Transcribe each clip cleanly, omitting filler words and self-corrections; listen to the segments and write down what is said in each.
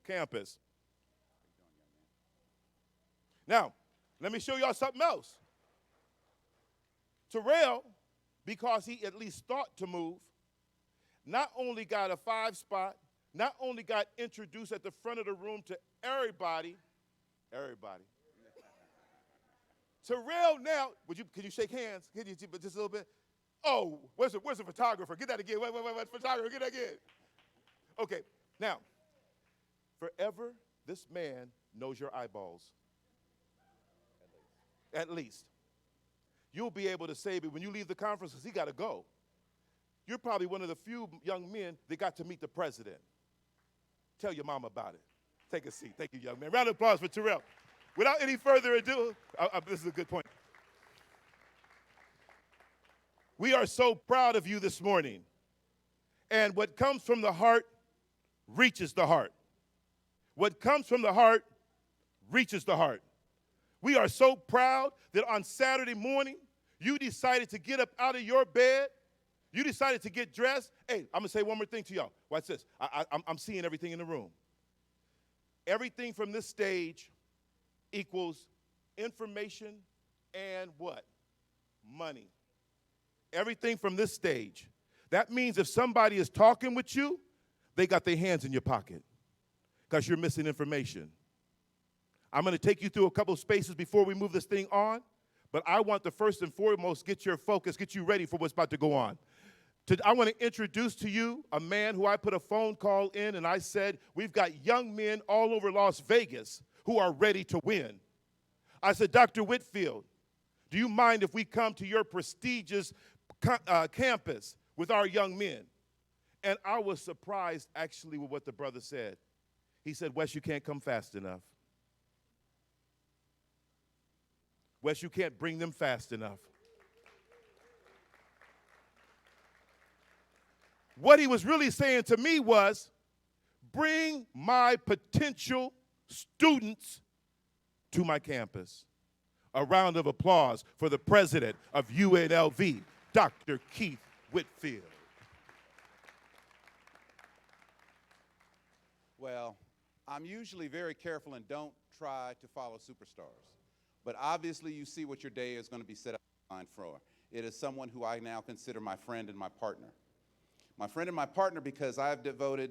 campus. Now, let me show y'all something else. Terrell, because he at least thought to move, not only got a 5-spot, not only got introduced at the front of the room to everybody. Terrell now, can you shake hands? Can you just a little bit? Oh, where's the photographer? Get that again. Wait, photographer, get that again. Okay, now, forever, this man knows your eyeballs. At least. You'll be able to say, but when you leave the conference, because he got to go, you're probably one of the few young men that got to meet the president. Tell your mom about it. Take a seat. Thank you, young man. Round of applause for Terrell. Without any further ado, this is a good point. We are so proud of you this morning. And what comes from the heart reaches the heart. What comes from the heart reaches the heart. We are so proud that on Saturday morning, you decided to get up out of your bed. You decided to get dressed. Hey, I'm going to say one more thing to y'all. Watch this. I'm seeing everything in the room. Everything from this stage equals information and what? Money. Everything from this stage. That means if somebody is talking with you, they got their hands in your pocket because you're missing information. I'm going to take you through a couple of spaces before we move this thing on, but I want to first and foremost get your focus, get you ready for what's about to go on. I want to introduce to you a man who I put a phone call in, and I said, we've got young men all over Las Vegas who are ready to win. I said, Dr. Whitfield, do you mind if we come to your prestigious campus with our young men? And I was surprised, actually, with what the brother said. He said, Wes, you can't come fast enough. Wes, you can't bring them fast enough. What he was really saying to me was, bring my potential students to my campus. A round of applause for the president of UNLV, Dr. Keith Whitfield. Well, I'm usually very careful and don't try to follow superstars. But obviously you see what your day is going to be set up for. It is someone who I now consider my friend and my partner. My friend and my partner because I've devoted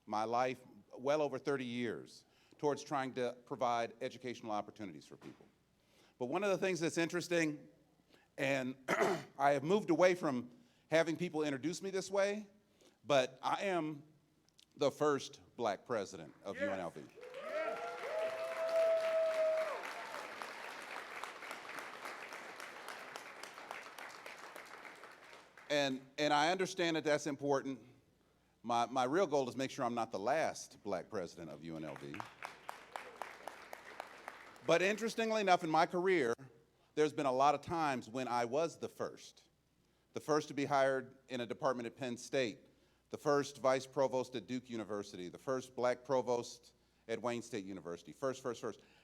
my life well over 30 years towards trying to provide educational opportunities for people. But one of the things that's interesting, and I have moved away from having people introduce me this way, but I am the first black president of UNLV. And I understand that that's important. My real goal is make sure I'm not the last black president of UNLV. But interestingly enough, in my career, there's been a lot of times when I was the first to be hired in a department at Penn State, the first vice provost at Duke University, the first black provost at Wayne State University, first.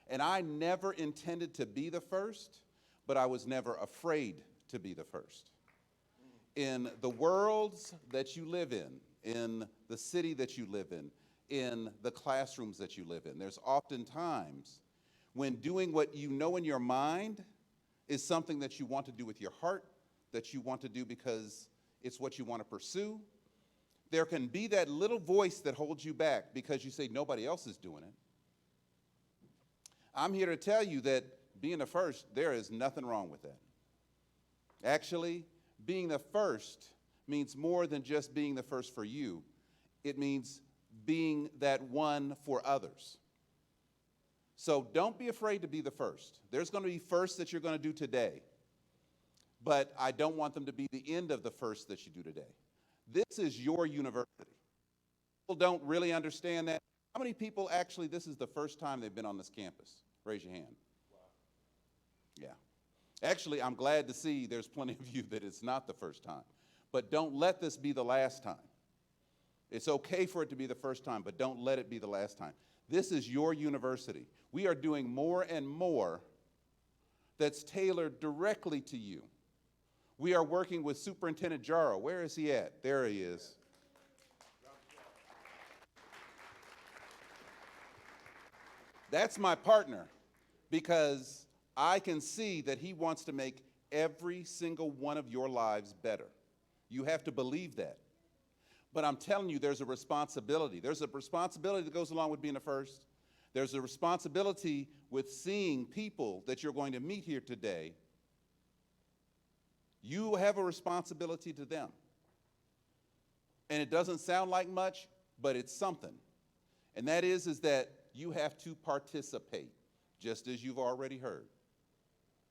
And I never intended to be the first, but I was never afraid to be the first. In the worlds that you live in the city that you live in the classrooms that you live in, there's often times when doing what you know in your mind is something that you want to do with your heart, that you want to do because it's what you want to pursue, there can be that little voice that holds you back because you say nobody else is doing it. I'm here to tell you that being the first, there is nothing wrong with that. Actually, being the first means more than just being the first for you. It means being that one for others. So don't be afraid to be the first. There's going to be firsts that you're going to do today, but I don't want them to be the end of the first that you do today. This is your university. People don't really understand that. How many people actually, this is the first time they've been on this campus? Raise your hand. Wow. Yeah. Actually, I'm glad to see there's plenty of you that it's not the first time. But don't let this be the last time. It's okay for it to be the first time, but don't let it be the last time. This is your university. We are doing more and more that's tailored directly to you. We are working with Superintendent Jaro. Where is he at? There he is. That's my partner, because I can see that he wants to make every single one of your lives better. You have to believe that. But I'm telling you, there's a responsibility. There's a responsibility that goes along with being the first. There's a responsibility with seeing people that you're going to meet here today. You have a responsibility to them. And it doesn't sound like much, but it's something. And that is that you have to participate, just as you've already heard.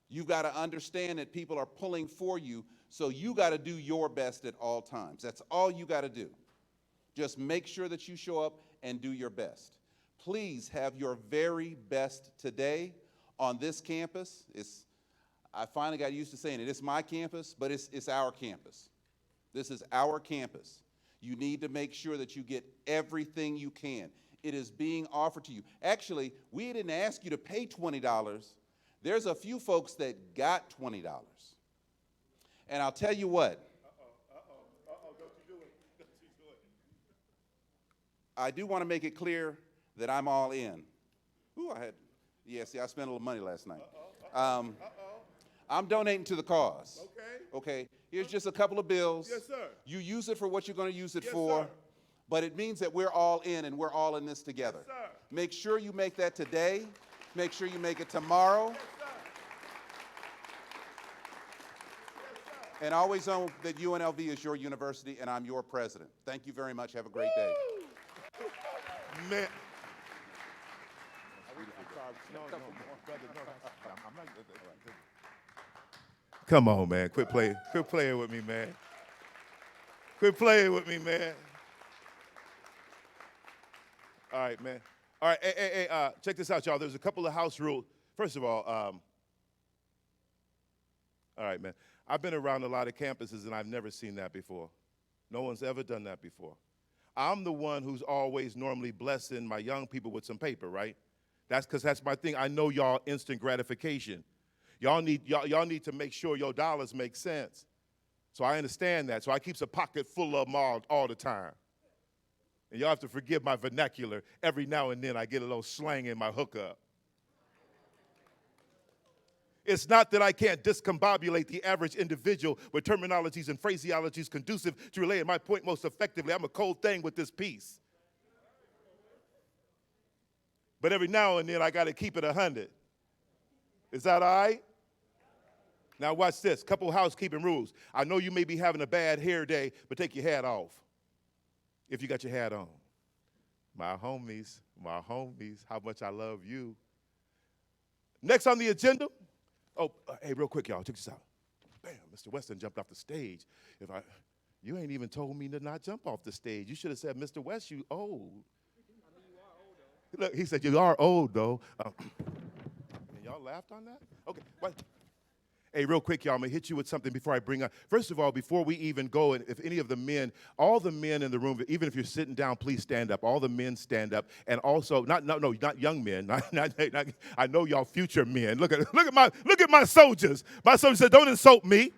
You've got to understand that people are pulling for you, so you got to do your best at all times. That's all you got to do. Just make sure that you show up and do your best. Please have your very best today on this campus. I finally got used to saying it. It's my campus, but it's our campus. This is our campus. You need to make sure that you get everything you can. It is being offered to you. Actually, we didn't ask you to pay $20. There's a few folks that got $20. And I'll tell you what. Don't you do it. Don't you do it. I do want to make it clear that I'm all in. I spent a little money last night. I'm donating to the cause. Okay. Here's just a couple of bills. Yes, sir. You use it for what you're going to use it Yes, for. sir. But it means that we're all in, and we're all in this together. Yes, sir. Make sure you make that today. Make sure you make it tomorrow. Yes, sir. And always know that UNLV is your university, and I'm your president. Thank you very much. Have a great day. Man. Come on, man. Quit playing with me, man. Quit playing with me, man. All right, man. All right, hey, check this out, y'all. There's a couple of house rules. First of all, all right, man. I've been around a lot of campuses, and I've never seen that before. No one's ever done that before. I'm the one who's always normally blessing my young people with some paper, right? That's because that's my thing. I know y'all instant gratification. Y'all need to make sure your dollars make sense. So I understand that. So I keeps a pocket full of them all the time. And y'all have to forgive my vernacular. Every now and then I get a little slang in my hookup. It's not that I can't discombobulate the average individual with terminologies and phraseologies conducive to relaying my point most effectively. I'm a cold thing with this piece. But every now and then I got to keep it 100. Is that all right? Now watch this. Couple housekeeping rules. I know you may be having a bad hair day, but take your hat off if you got your hat on. My homies, how much I love you. Next on the agenda. Oh, hey, real quick, y'all, check this out. Bam, Mr. Weston jumped off the stage. You ain't even told me to not jump off the stage. You should have said, Mr. West, you old. Look, he said, you are old, though. And y'all laughed on that? Okay, what? Hey, real quick, y'all, I'm going to hit you with something before I bring up. First of all, before we even go, and if any of the men, all the men in the room, even if you're sitting down, please stand up. All the men stand up. And also, not young men. I know y'all future men. Look at my soldiers. My soldiers said, don't insult me.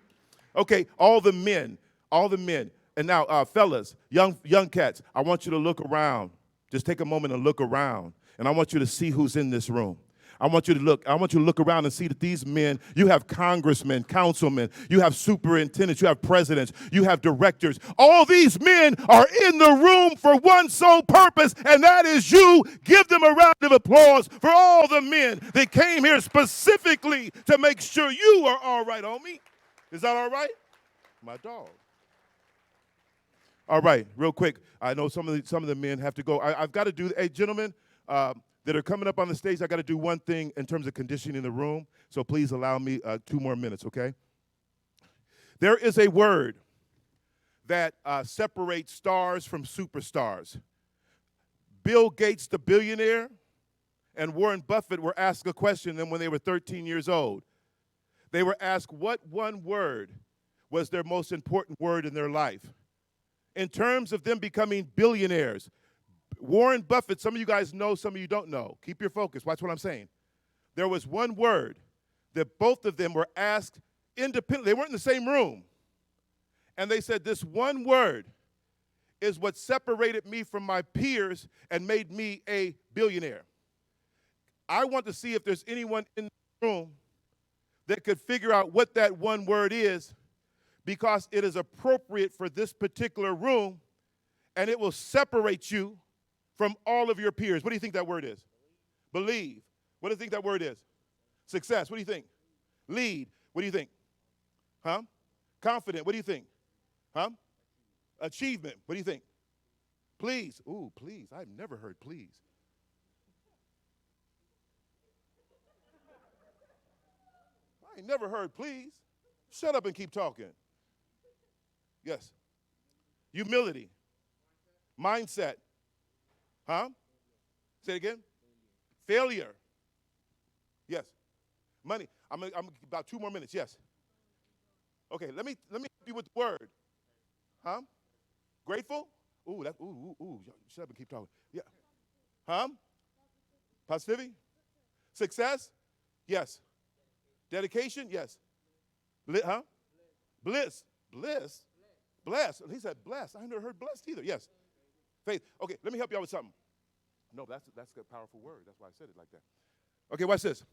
Okay, all the men. And now, fellas, young cats, I want you to look around. Just take a moment and look around. And I want you to see who's in this room. I want you to look around and see that these men, you have congressmen, councilmen, you have superintendents, you have presidents, you have directors. All these men are in the room for one sole purpose, and that is you. Give them a round of applause for all the men that came here specifically to make sure you are all right, homie. Is that all right? My dog. All right, real quick. I know some of the men have to go. I've got to do, hey, gentlemen, that are coming up on the stage, I got to do one thing in terms of conditioning the room, so please allow me 2 more minutes, okay? There is a word that separates stars from superstars. Bill Gates, the billionaire, and Warren Buffett were asked a question when they were 13 years old. They were asked what one word was their most important word in their life. In terms of them becoming billionaires, Warren Buffett, some of you guys know, some of you don't know. Keep your focus. Watch what I'm saying. There was one word that both of them were asked independently. They weren't in the same room. And they said, this one word is what separated me from my peers and made me a billionaire. I want to see if there's anyone in the room that could figure out what that one word is, because it is appropriate for this particular room, and it will separate you from all of your peers. What do you think that word is? Believe. What do you think that word is? Success. What do you think? Lead. What do you think? Huh? Confident. What do you think? Huh? Achievement. What do you think? Please. Ooh, please. I've never heard please. I ain't never heard please. Shut up and keep talking. Yes. Humility. Mindset. Huh? Say it again. Failure. Yes. Money. I'm about 2 more minutes. Yes. Okay, let me help you with the word. Huh? Grateful? Ooh, shut up and keep talking. Yeah. Huh? Positivity? Success? Yes. Dedication? Yes. Huh? Bliss. Bliss? Blessed. He said blessed. I never heard blessed either. Yes. Faith. Okay, let me help you out with something. No, that's a powerful word. That's why I said it like that. Okay, watch this.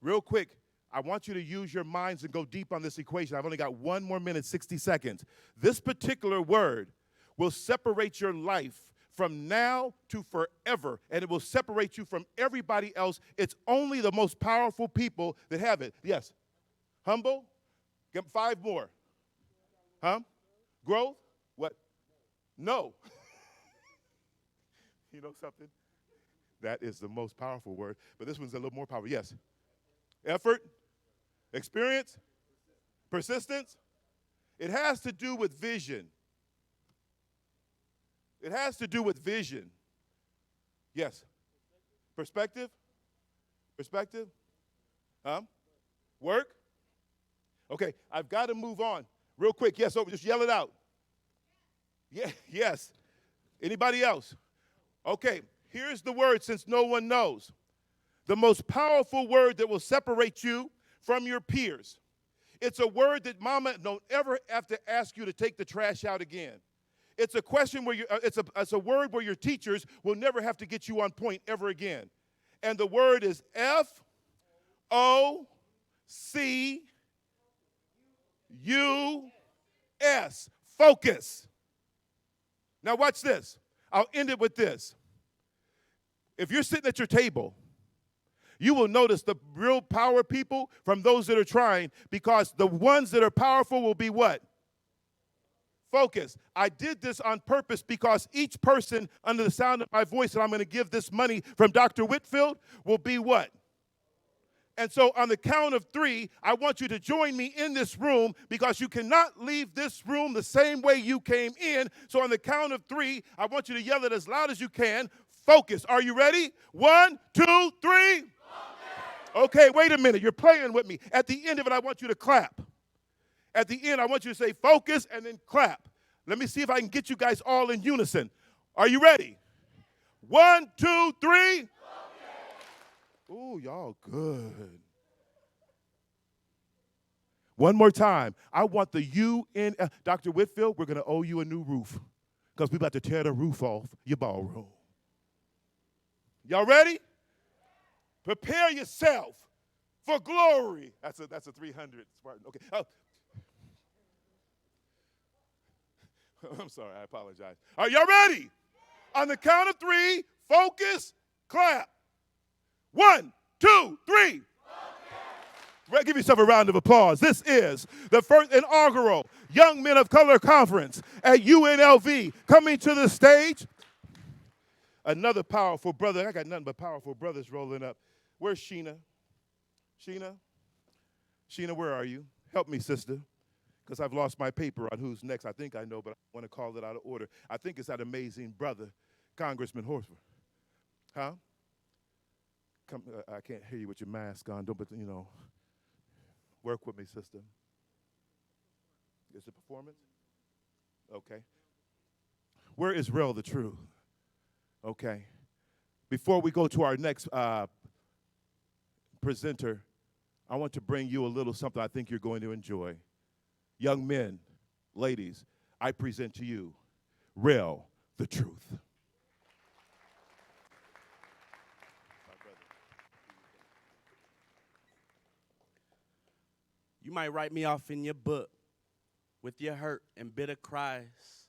Real quick, I want you to use your minds and go deep on this equation. I've only got 1 more minute, 60 seconds. This particular word will separate your life from now to forever, and it will separate you from everybody else. It's only the most powerful people that have it. Yes. Humble. Get 5 more. Huh? Growth. What? No. You know something? That is the most powerful word, but this one's a little more powerful. Yes. Effort. Experience. Persistence. It has to do with vision. It has to do with vision. Yes. Perspective. Perspective. Huh? Work. Okay, I've got to move on. Real quick. Yes, over. Just yell it out. Yeah, yes. Anybody else? Okay, here's the word since no one knows. The most powerful word that will separate you from your peers. It's a word that mama don't ever have to ask you to take the trash out again. It's a question where it's a word where your teachers will never have to get you on point ever again. And the word is F-O-C-U-S. Focus. Now watch this. I'll end it with this. If you're sitting at your table, you will notice the real power people from those that are trying, because the ones that are powerful will be what? Focus. I did this on purpose because each person under the sound of my voice that I'm going to give this money from Dr. Whitfield will be what? And so on the count of 3, I want you to join me in this room, because you cannot leave this room the same way you came in. So on the count of 3, I want you to yell it as loud as you can. Focus. Are you ready? 1, 2, 3. Okay, wait a minute. You're playing with me. At the end of it, I want you to clap. At the end, I want you to say focus and then clap. Let me see if I can get you guys all in unison. Are you ready? 1, 2, 3. Ooh, y'all good. One more time. I want the UN. Dr. Whitfield, we're going to owe you a new roof, because we're about to tear the roof off your ballroom. Y'all ready? Prepare yourself for glory. That's a 300 Spartan. Okay. Oh. I'm sorry. I apologize. Are y'all ready? On the count of 3, focus, clap. 1, 2, 3. Give yourself a round of applause. This is the first inaugural Young Men of Color Conference at UNLV. Coming to the stage, another powerful brother. I got nothing but powerful brothers rolling up. Where's Sheena? Sheena? Sheena, where are you? Help me, sister, because I've lost my paper on who's next. I think I know, but I want to call it out of order. I think it's that amazing brother, Congressman Horsford. Huh? Come, I can't hear you with your mask on. Don't, but work with me, sister. Is it performance? Okay. Where is Real the Truth? Okay. Before we go to our next presenter, I want to bring you a little something I think you're going to enjoy. Young men, ladies, I present to you Real the Truth. My brother. You might write me off in your book with your hurt and bitter cries.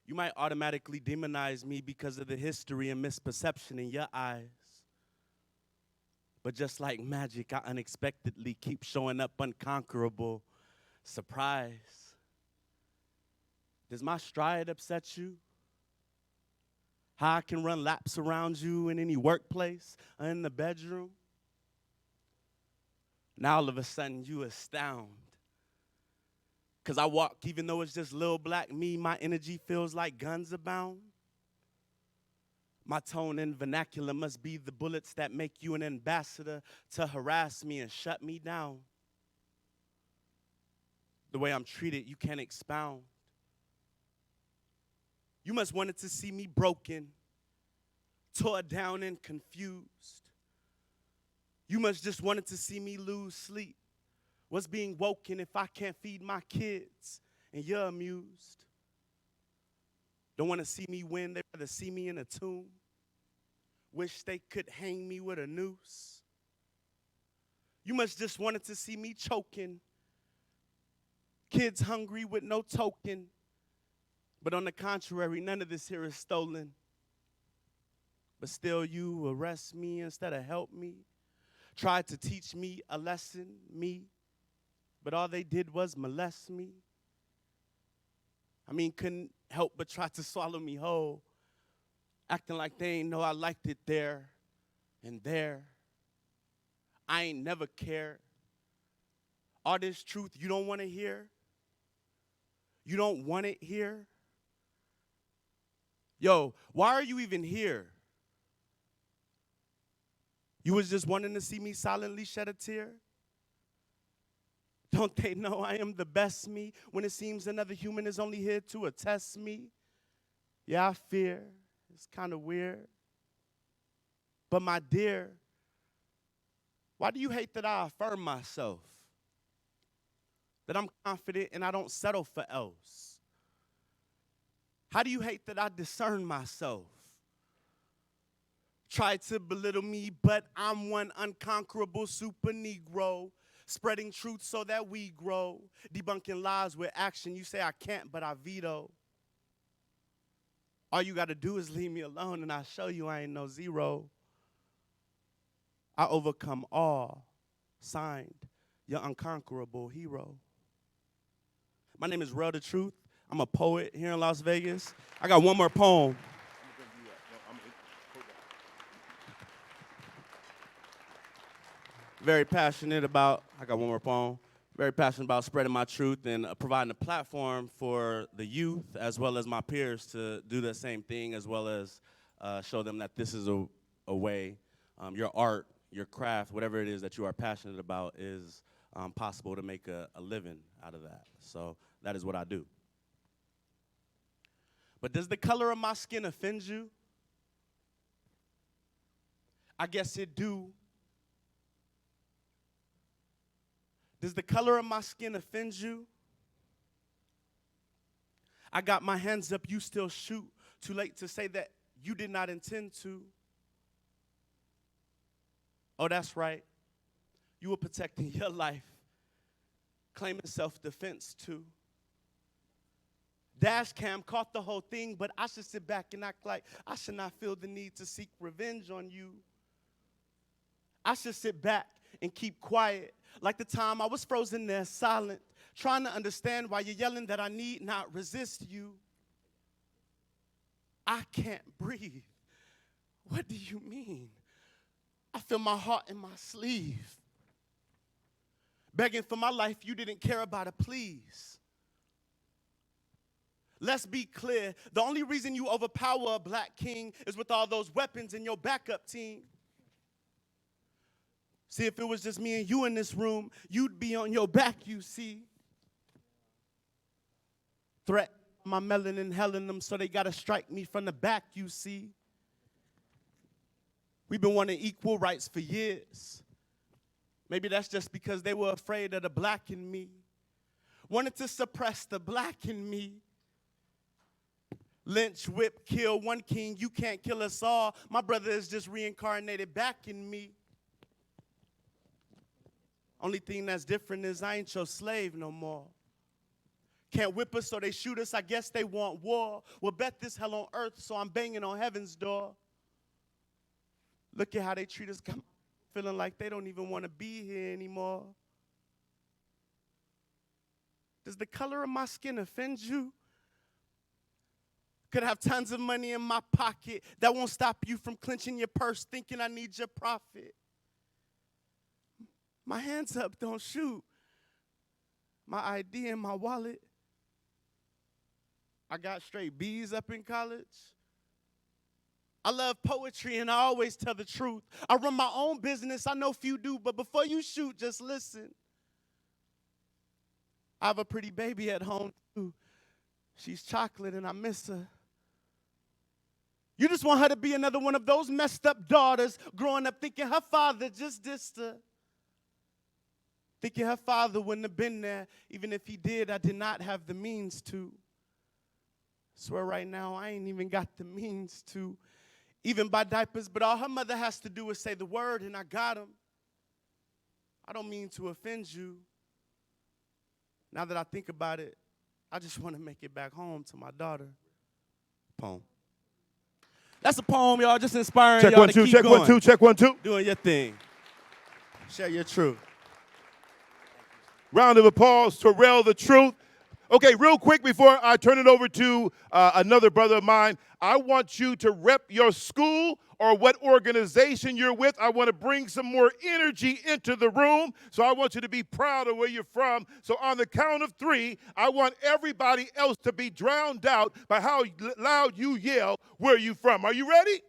You might automatically demonize me because of the history and misperception in your eyes. But just like magic, I unexpectedly keep showing up unconquerable. Surprise. Does my stride upset you? How I can run laps around you in any workplace or in the bedroom? Now all of a sudden you astound. Because I walk, even though it's just little black me, my energy feels like guns abound. My tone and vernacular must be the bullets that make you an ambassador to harass me and shut me down. The way I'm treated, you can't expound. You must wanted to see me broken, tore down and confused. You must just wanted to see me lose sleep. What's being woken if I can't feed my kids and you're amused? Don't want to see me win, they'd rather see me in a tomb. Wish they could hang me with a noose. You must just wanted to see me choking. Kids hungry with no token. But on the contrary, none of this here is stolen. But still you arrest me instead of help me. Tried to teach me a lesson, me. But all they did was molest me. I mean, couldn't help but try to swallow me whole. Acting like they ain't know I liked it there and there. I ain't never cared. All this truth you don't want to hear? You don't want it here? Yo, why are you even here? You was just wanting to see me silently shed a tear? Don't they know I am the best me when it seems another human is only here to attest me? Yeah, I fear. It's kind of weird. But my dear, why do you hate that I affirm myself? That I'm confident and I don't settle for else? How do you hate that I discern myself? Try to belittle me, but I'm one unconquerable super Negro. Spreading truth so that we grow. Debunking lies with action. You say I can't, but I veto. All you got to do is leave me alone and I show you I ain't no zero. I overcome all. Signed, your unconquerable hero. My name is Real the Truth. I'm a poet here in Las Vegas. I got one more poem. Very passionate about, I got one more poem. Very passionate about spreading my truth and providing a platform for the youth as well as my peers to do the same thing, as well as show them that this is a way, your art, your craft, whatever it is that you are passionate about is possible to make a living out of that. So that is what I do. But does the color of my skin offend you? I guess it do. Does the color of my skin offend you? I got my hands up, you still shoot. Too late to say that you did not intend to. Oh, that's right. You were protecting your life, claiming self-defense too. Dash cam caught the whole thing, but I should sit back and act like I should not feel the need to seek revenge on you. I should sit back and keep quiet, like the time I was frozen there silent, trying to understand why you're yelling that I need not resist you. I can't breathe. What do you mean? I feel my heart in my sleeve. Begging for my life, you didn't care about it, please. Let's be clear, the only reason you overpower a black king is with all those weapons in your backup team. See, if it was just me and you in this room, you'd be on your back, you see. Threat my melanin, helling them, so they gotta strike me from the back, you see. We've been wanting equal rights for years. Maybe that's just because they were afraid of the black in me. Wanted to suppress the black in me. Lynch, whip, kill one king, you can't kill us all. My brother is just reincarnated back in me. Only thing that's different is I ain't your slave no more. Can't whip us so they shoot us, I guess they want war. Well, bet this hell on earth, so I'm banging on heaven's door. Look at how they treat us, feeling like they don't even want to be here anymore. Does the color of my skin offend you? Could have tons of money in my pocket. That won't stop you from clenching your purse, thinking I need your profit. My hands up, don't shoot. My ID in my wallet. I got straight B's up in college. I love poetry and I always tell the truth. I run my own business, I know few do, but before you shoot, just listen. I have a pretty baby at home too. She's chocolate and I miss her. You just want her to be another one of those messed up daughters growing up thinking her father just dissed her. Thinking her father wouldn't have been there. Even if he did, I did not have the means to. Swear right now, I ain't even got the means to. Even buy diapers, but all her mother has to do is say the word and I got him. I don't mean to offend you. Now that I think about it, I just want to make it back home to my daughter. Poem. That's a poem, y'all. Just inspiring Check y'all one, to two, keep check going. 1 2, check 1 2. Doing your thing. Share your truth. Round of applause, Terrell the Truth. Okay, real quick before I turn it over to another brother of mine, I want you to rep your school or what organization you're with. I want to bring some more energy into the room, so I want you to be proud of where you're from. So on the count of 3, I want everybody else to be drowned out by how loud you yell where you from. Are you ready?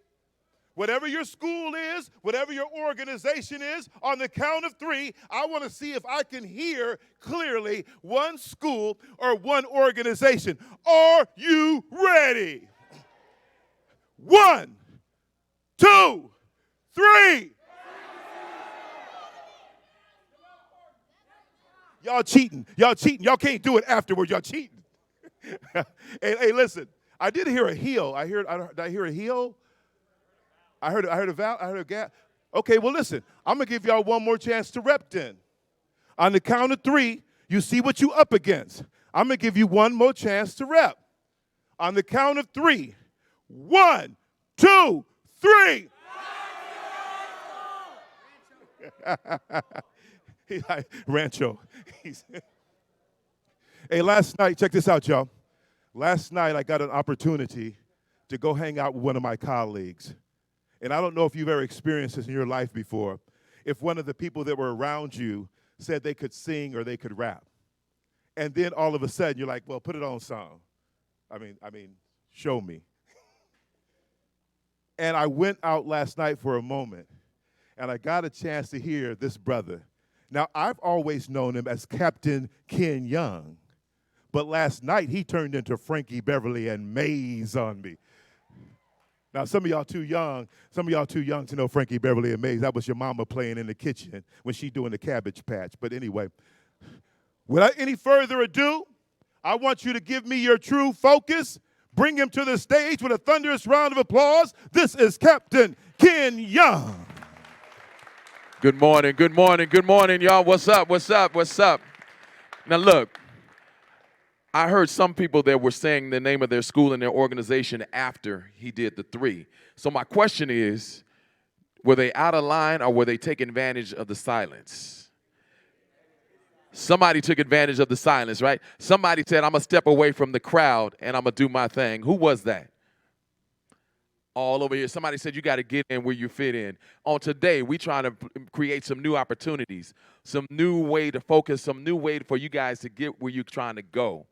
Whatever your school is, whatever your organization is, on the count of 3, I want to see if I can hear clearly one school or one organization. Are you ready? 1, 2, 3. Y'all cheating. Y'all cheating. Y'all can't do it afterwards. Y'all cheating. Hey, listen. I did hear a heel. Did I hear a heel? I heard a vowel. I heard a gap. Okay, well, listen. I'm going to give y'all one more chance to rep then. On the count of 3, you see what you up against. I'm going to give you one more chance to rep. On the count of 3. 1, 2, 3. He like, Rancho. Hey, last night, check this out, y'all. Last night, I got an opportunity to go hang out with one of my colleagues. And I don't know if you've ever experienced this in your life before. If one of the people that were around you said they could sing or they could rap. And then all of a sudden, you're like, well, put it on song. I mean, show me. And I went out last night for a moment, and I got a chance to hear this brother. Now, I've always known him as Captain Ken Young, but last night he turned into Frankie Beverly and Maze on me. Now, some of y'all too young to know Frankie Beverly and Maze. That was your mama playing in the kitchen when she doing the Cabbage Patch. But anyway, without any further ado, I want you to give me your true focus. Bring him to the stage with a thunderous round of applause. This is Captain Ken Young. Good morning, good morning, good morning, y'all. What's up, what's up, what's up? Now, look, I heard some people that were saying the name of their school and their organization after he did the 3. So my question is, were they out of line or were they taking advantage of the silence? Somebody took advantage of the silence, right? Somebody said, I'm going to step away from the crowd and I'm going to do my thing. Who was that? All over here. Somebody said you got to get in where you fit in. On today, we trying to create some new opportunities, some new way to focus, some new way for you guys to get where you're trying to go.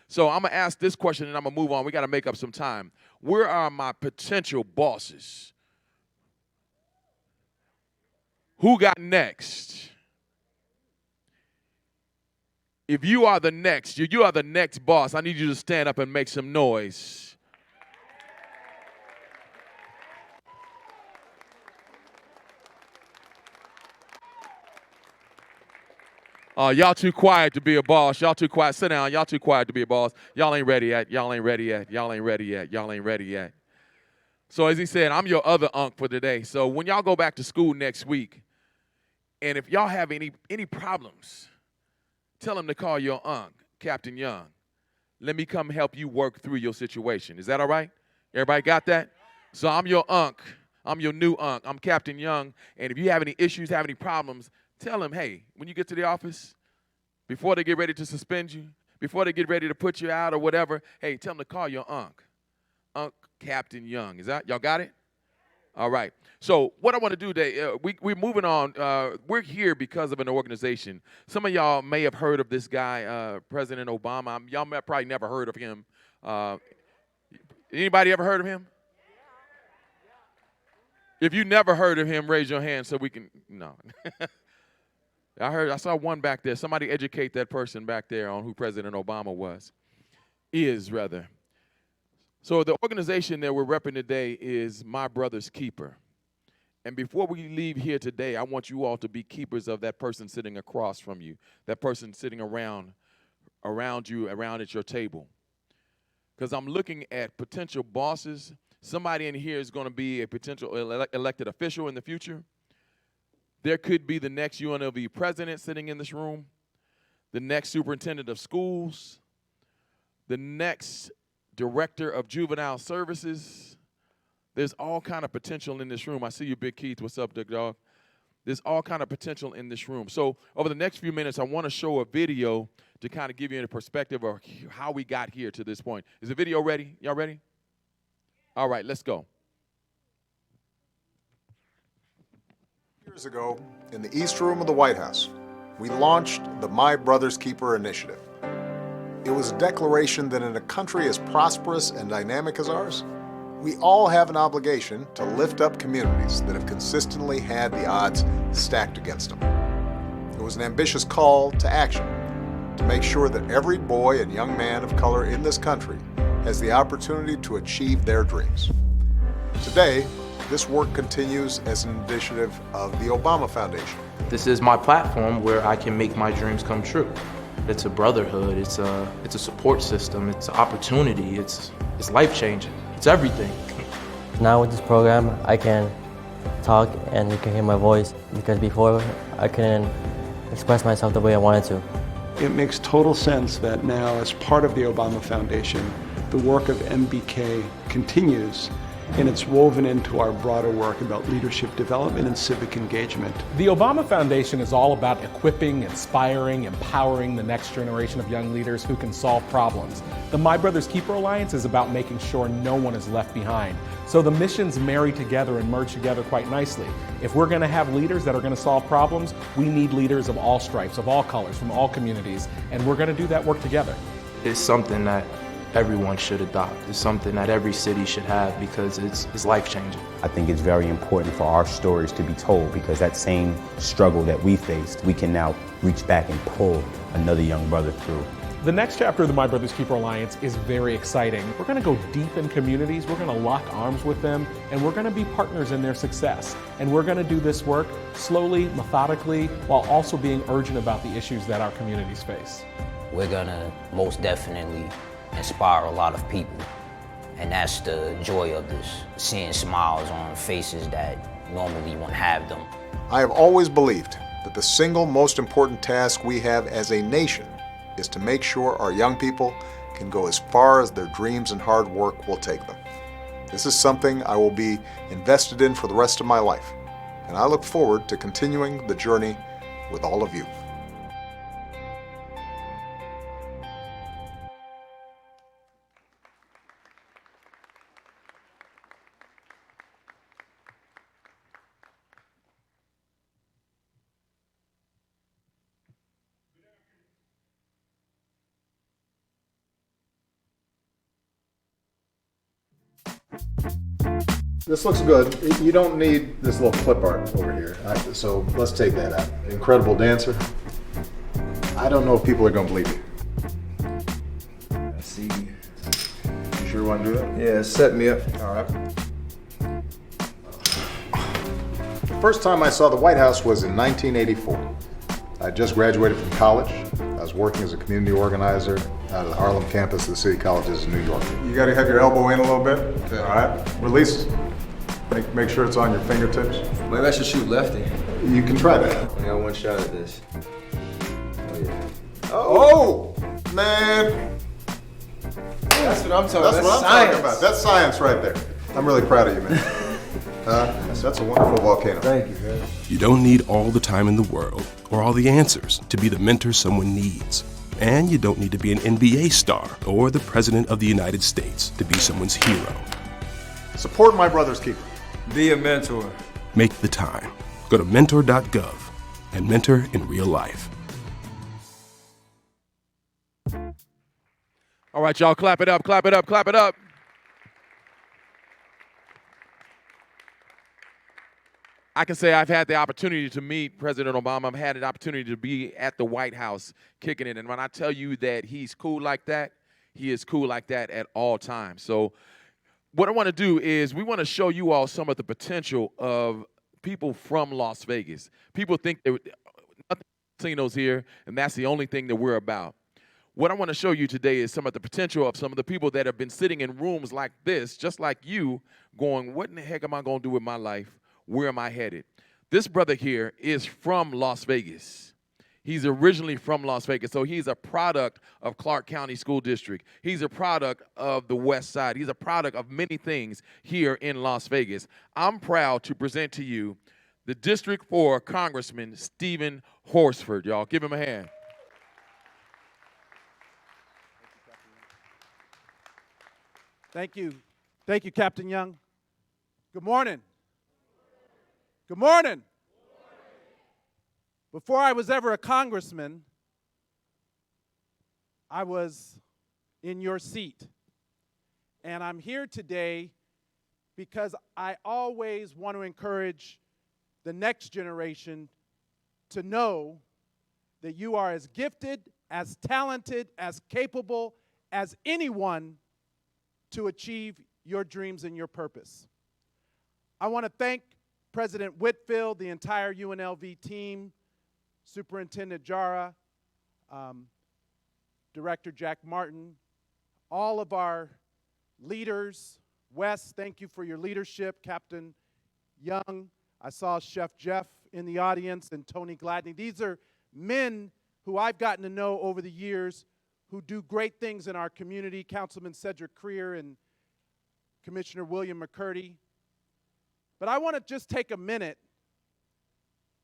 So I'm going to ask this question and I'm going to move on. We got to make up some time. Where are my potential bosses? Who got next? If you are the next, you are the next boss, I need you to stand up and make some noise. Y'all too quiet to be a boss. Y'all too quiet. Sit down. Y'all too quiet to be a boss. Y'all ain't ready yet. Y'all ain't ready yet. Y'all ain't ready yet. Y'all ain't ready yet. So as he said, I'm your other unk for today. So when y'all go back to school next week, And if y'all have any problems, tell him to call your unc, Captain Young. Let me come help you work through your situation. Is that all right? Everybody got that? So I'm your unc. I'm your new unc. I'm Captain Young. And if you have any issues, have any problems, tell him, hey, when you get to the office, before they get ready to suspend you, before they get ready to put you out or whatever, hey, tell them to call your unc. Unc Captain Young. Is that, y'all got it? All right. So what I want to do today, we're moving on. We're here because of an organization. Some of y'all may have heard of this guy, President Obama. Y'all probably never heard of him. Anybody ever heard of him? If you never heard of him, raise your hand so we can, no. I saw one back there. Somebody educate that person back there on who President Obama is rather. So the organization that we're repping today is My Brother's Keeper. And before we leave here today, I want you all to be keepers of that person sitting across from you, that person sitting around you, around at your table. Because I'm looking at potential bosses. Somebody in here is going to be a potential elected official in the future. There could be the next UNLV president sitting in this room, the next superintendent of schools, the next director of juvenile services. There's all kind of potential in this room. I see you, Big Keith. What's up, Big Dog? There's all kind of potential in this room. So over the next few minutes, I want to show a video to kind of give you a perspective of how we got here to this point. Is the video ready? Y'all ready? All right, let's go. Years ago, in the East Room of the White House, we launched the My Brother's Keeper initiative. It was a declaration that in a country as prosperous and dynamic as ours, we all have an obligation to lift up communities that have consistently had the odds stacked against them. It was an ambitious call to action to make sure that every boy and young man of color in this country has the opportunity to achieve their dreams. Today, this work continues as an initiative of the Obama Foundation. This is my platform where I can make my dreams come true. It's a brotherhood, it's a support system, it's an opportunity, it's life-changing, it's everything. Now with this program, I can talk and you can hear my voice, because before I couldn't express myself the way I wanted to. It makes total sense that now, as part of the Obama Foundation, the work of MBK continues, and it's woven into our broader work about leadership development and civic engagement. The Obama Foundation is all about equipping, inspiring, empowering the next generation of young leaders who can solve problems. The My Brother's Keeper Alliance is about making sure no one is left behind. So the missions marry together and merge together quite nicely. If we're going to have leaders that are going to solve problems, we need leaders of all stripes, of all colors, from all communities, and we're going to do that work together. It's something that everyone should adopt. It's something that every city should have because it's life-changing. I think it's very important for our stories to be told, because that same struggle that we faced, we can now reach back and pull another young brother through. The next chapter of the My Brother's Keeper Alliance is very exciting. We're going to go deep in communities, we're going to lock arms with them, and we're going to be partners in their success. And we're going to do this work slowly, methodically, while also being urgent about the issues that our communities face. We're going to most definitely inspire a lot of people. And that's the joy of this, seeing smiles on faces that normally won't have them. I have always believed that the single most important task we have as a nation is to make sure our young people can go as far as their dreams and hard work will take them. This is something I will be invested in for the rest of my life, and I look forward to continuing the journey with all of you. This looks good. You don't need this little clip art over here. So let's take that out. Incredible dancer. I don't know if people are going to believe you. I see. You sure want to do that? Yeah, set me up. All right. The first time I saw the White House was in 1984. I just graduated from college. I was working as a community organizer out of the Harlem campus of the City Colleges in New York. You got to have your elbow in a little bit. Okay. All right. Release. Make sure it's on your fingertips. Maybe I should shoot lefty. You can try that. I got one shot at this. Oh, yeah. Oh, man. That's what I'm talking about. That's what I'm talking about. That's science right there. I'm really proud of you, man. That's a wonderful volcano. Thank you, man. You don't need all the time in the world or all the answers to be the mentor someone needs. And you don't need to be an NBA star or the President of the United States to be someone's hero. Support My Brother's Keeper. Be a mentor. Make the time. Go to mentor.gov and mentor in real life. All right, y'all, clap it up, clap it up, clap it up. I can say I've had the opportunity to meet President Obama. I've had an opportunity to be at the White House kicking it. And when I tell you that he's cool like that, he is cool like that at all times. So what I want to do is we want to show you all some of the potential of people from Las Vegas. People think that nothing casinos here, and that's the only thing that we're about. What I want to show you today is some of the potential of some of the people that have been sitting in rooms like this, just like you, going, what in the heck am I going to do with my life? Where am I headed? This brother here is from Las Vegas. He's originally from Las Vegas, so he's a product of Clark County School District. He's a product of the West Side. He's a product of many things here in Las Vegas. I'm proud to present to you the District 4 Congressman Stephen Horsford. Y'all, give him a hand. Thank you. Thank you, Captain Young. Good morning. Good morning. Before I was ever a congressman, I was in your seat. And I'm here today because I always want to encourage the next generation to know that you are as gifted, as talented, as capable as anyone to achieve your dreams and your purpose. I want to thank President Whitfield, the entire UNLV team, Superintendent Jara, Director Jack Martin, all of our leaders. Wes, thank you for your leadership. Captain Young, I saw Chef Jeff in the audience, and Tony Gladney. These are men who I've gotten to know over the years who do great things in our community. Councilman Cedric Creer and Commissioner William McCurdy. But I want to just take a minute,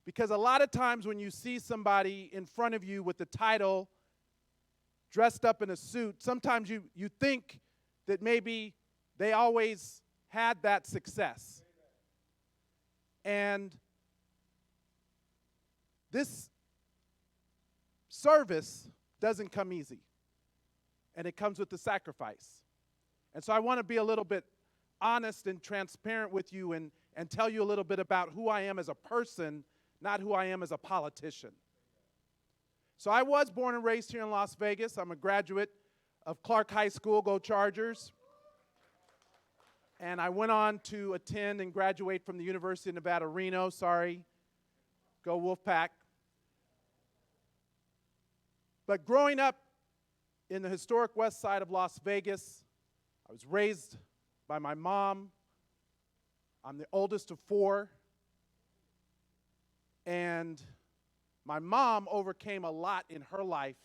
because a lot of times when you see somebody in front of you with the title, dressed up in a suit, sometimes you think that maybe they always had that success. And this service doesn't come easy, and it comes with the sacrifice. And so I want to be a little bit honest and transparent with you and tell you a little bit about who I am as a person, not who I am as a politician. So I was born and raised here in Las Vegas. I'm a graduate of Clark High School, go Chargers. And I went on to attend and graduate from the University of Nevada, Reno. Sorry, go Wolfpack. But growing up in the historic west side of Las Vegas, I was raised by my mom. I'm the oldest of four. And my mom overcame a lot in her life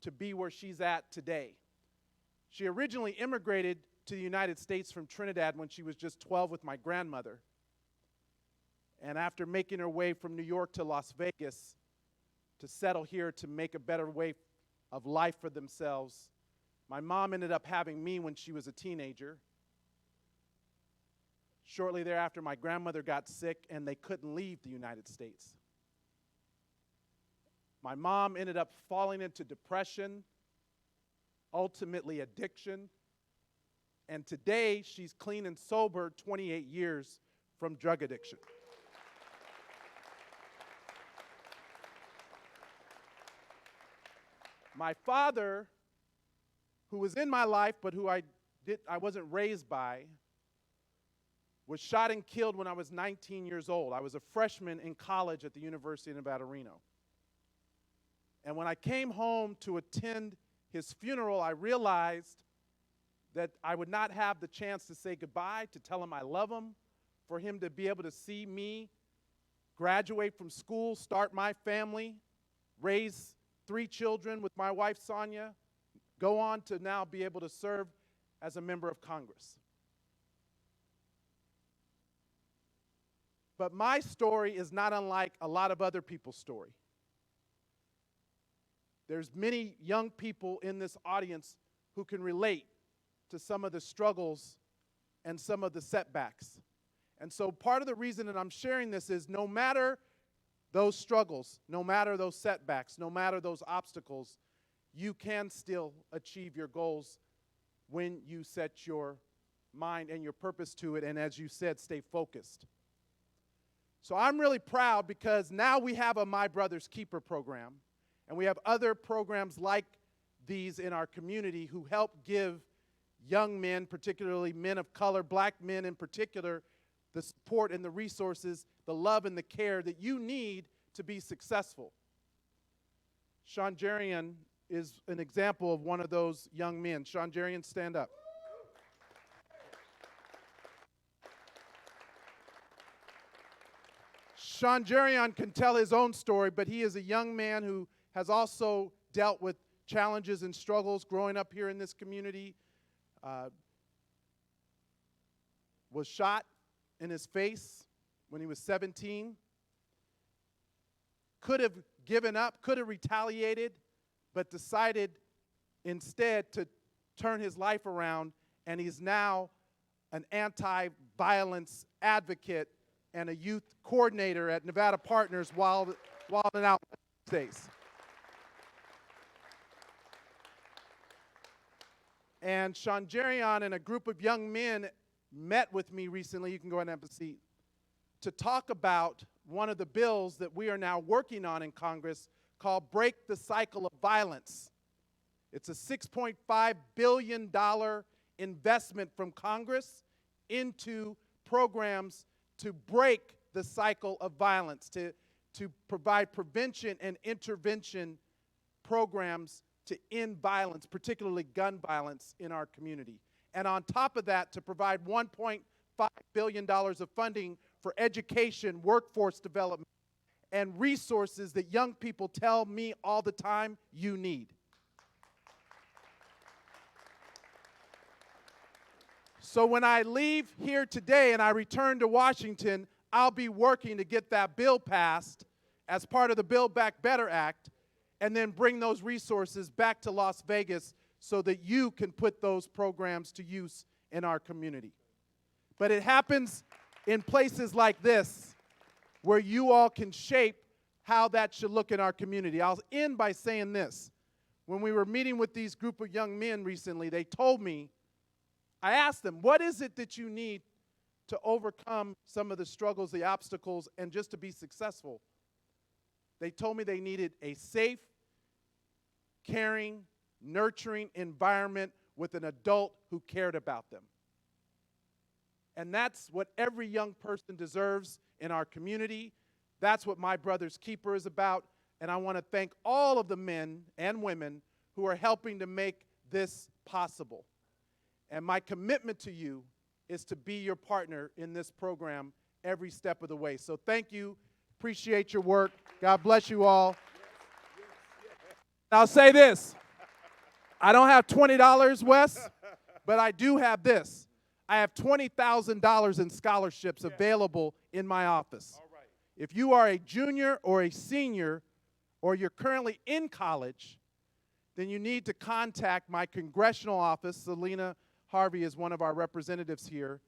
to be where she's at today. She originally immigrated to the United States from Trinidad when she was just 12 with my grandmother. And after making her way from New York to Las Vegas to settle here to make a better way of life for themselves, my mom ended up having me when she was a teenager. Shortly thereafter, my grandmother got sick and they couldn't leave the United States. My mom ended up falling into depression, ultimately addiction, and today she's clean and sober 28 years from drug addiction. My father, who was in my life but who I wasn't raised by, was shot and killed when I was 19 years old. I was a freshman in college at the University of Nevada, Reno. And when I came home to attend his funeral, I realized that I would not have the chance to say goodbye, to tell him I love him, for him to be able to see me graduate from school, start my family, raise 3 children with my wife Sonia, go on to now be able to serve as a member of Congress. But my story is not unlike a lot of other people's story. There's many young people in this audience who can relate to some of the struggles and some of the setbacks. And so part of the reason that I'm sharing this is no matter those struggles, no matter those setbacks, no matter those obstacles, you can still achieve your goals when you set your mind and your purpose to it, and as you said, stay focused. So I'm really proud because now we have a My Brother's Keeper program, and we have other programs like these in our community who help give young men, particularly men of color, black men in particular, the support and the resources, the love and the care that you need to be successful. Sean Jarian is an example of one of those young men. Sean Jarian, stand up. Sean Jarian can tell his own story, but he is a young man who has also dealt with challenges and struggles growing up here in this community. Was shot in his face when he was 17. Could have given up, could have retaliated, but decided instead to turn his life around, and he's now an anti-violence advocate and a youth coordinator at Nevada Partners while in out states. And Sean Jarian and a group of young men met with me recently, you can go ahead and have a seat, to talk about one of the bills that we are now working on in Congress called Break the Cycle of Violence. It's a $6.5 billion investment from Congress into programs to break the cycle of violence, to provide prevention and intervention programs to end violence, particularly gun violence in our community. And on top of that, to provide $1.5 billion of funding for education, workforce development, and resources that young people tell me all the time you need. So when I leave here today and I return to Washington, I'll be working to get that bill passed as part of the Build Back Better Act, and then bring those resources back to Las Vegas so that you can put those programs to use in our community. But it happens in places like this where you all can shape how that should look in our community. I'll end by saying this. When we were meeting with these group of young men recently, they told me, I asked them, what is it that you need to overcome some of the struggles, the obstacles, and just to be successful? They told me they needed a safe, caring, nurturing environment with an adult who cared about them. And that's what every young person deserves in our community. That's what My Brother's Keeper is about. And I want to thank all of the men and women who are helping to make this possible. And my commitment to you is to be your partner in this program every step of the way. So thank you. Appreciate your work. God bless you all. I'll say this. I don't have $20, Wes, but I do have this. I have $20,000 in scholarships available in my office. If you are a junior or a senior, or you're currently in college, then you need to contact my congressional office. Selena Harvey is one of our representatives here.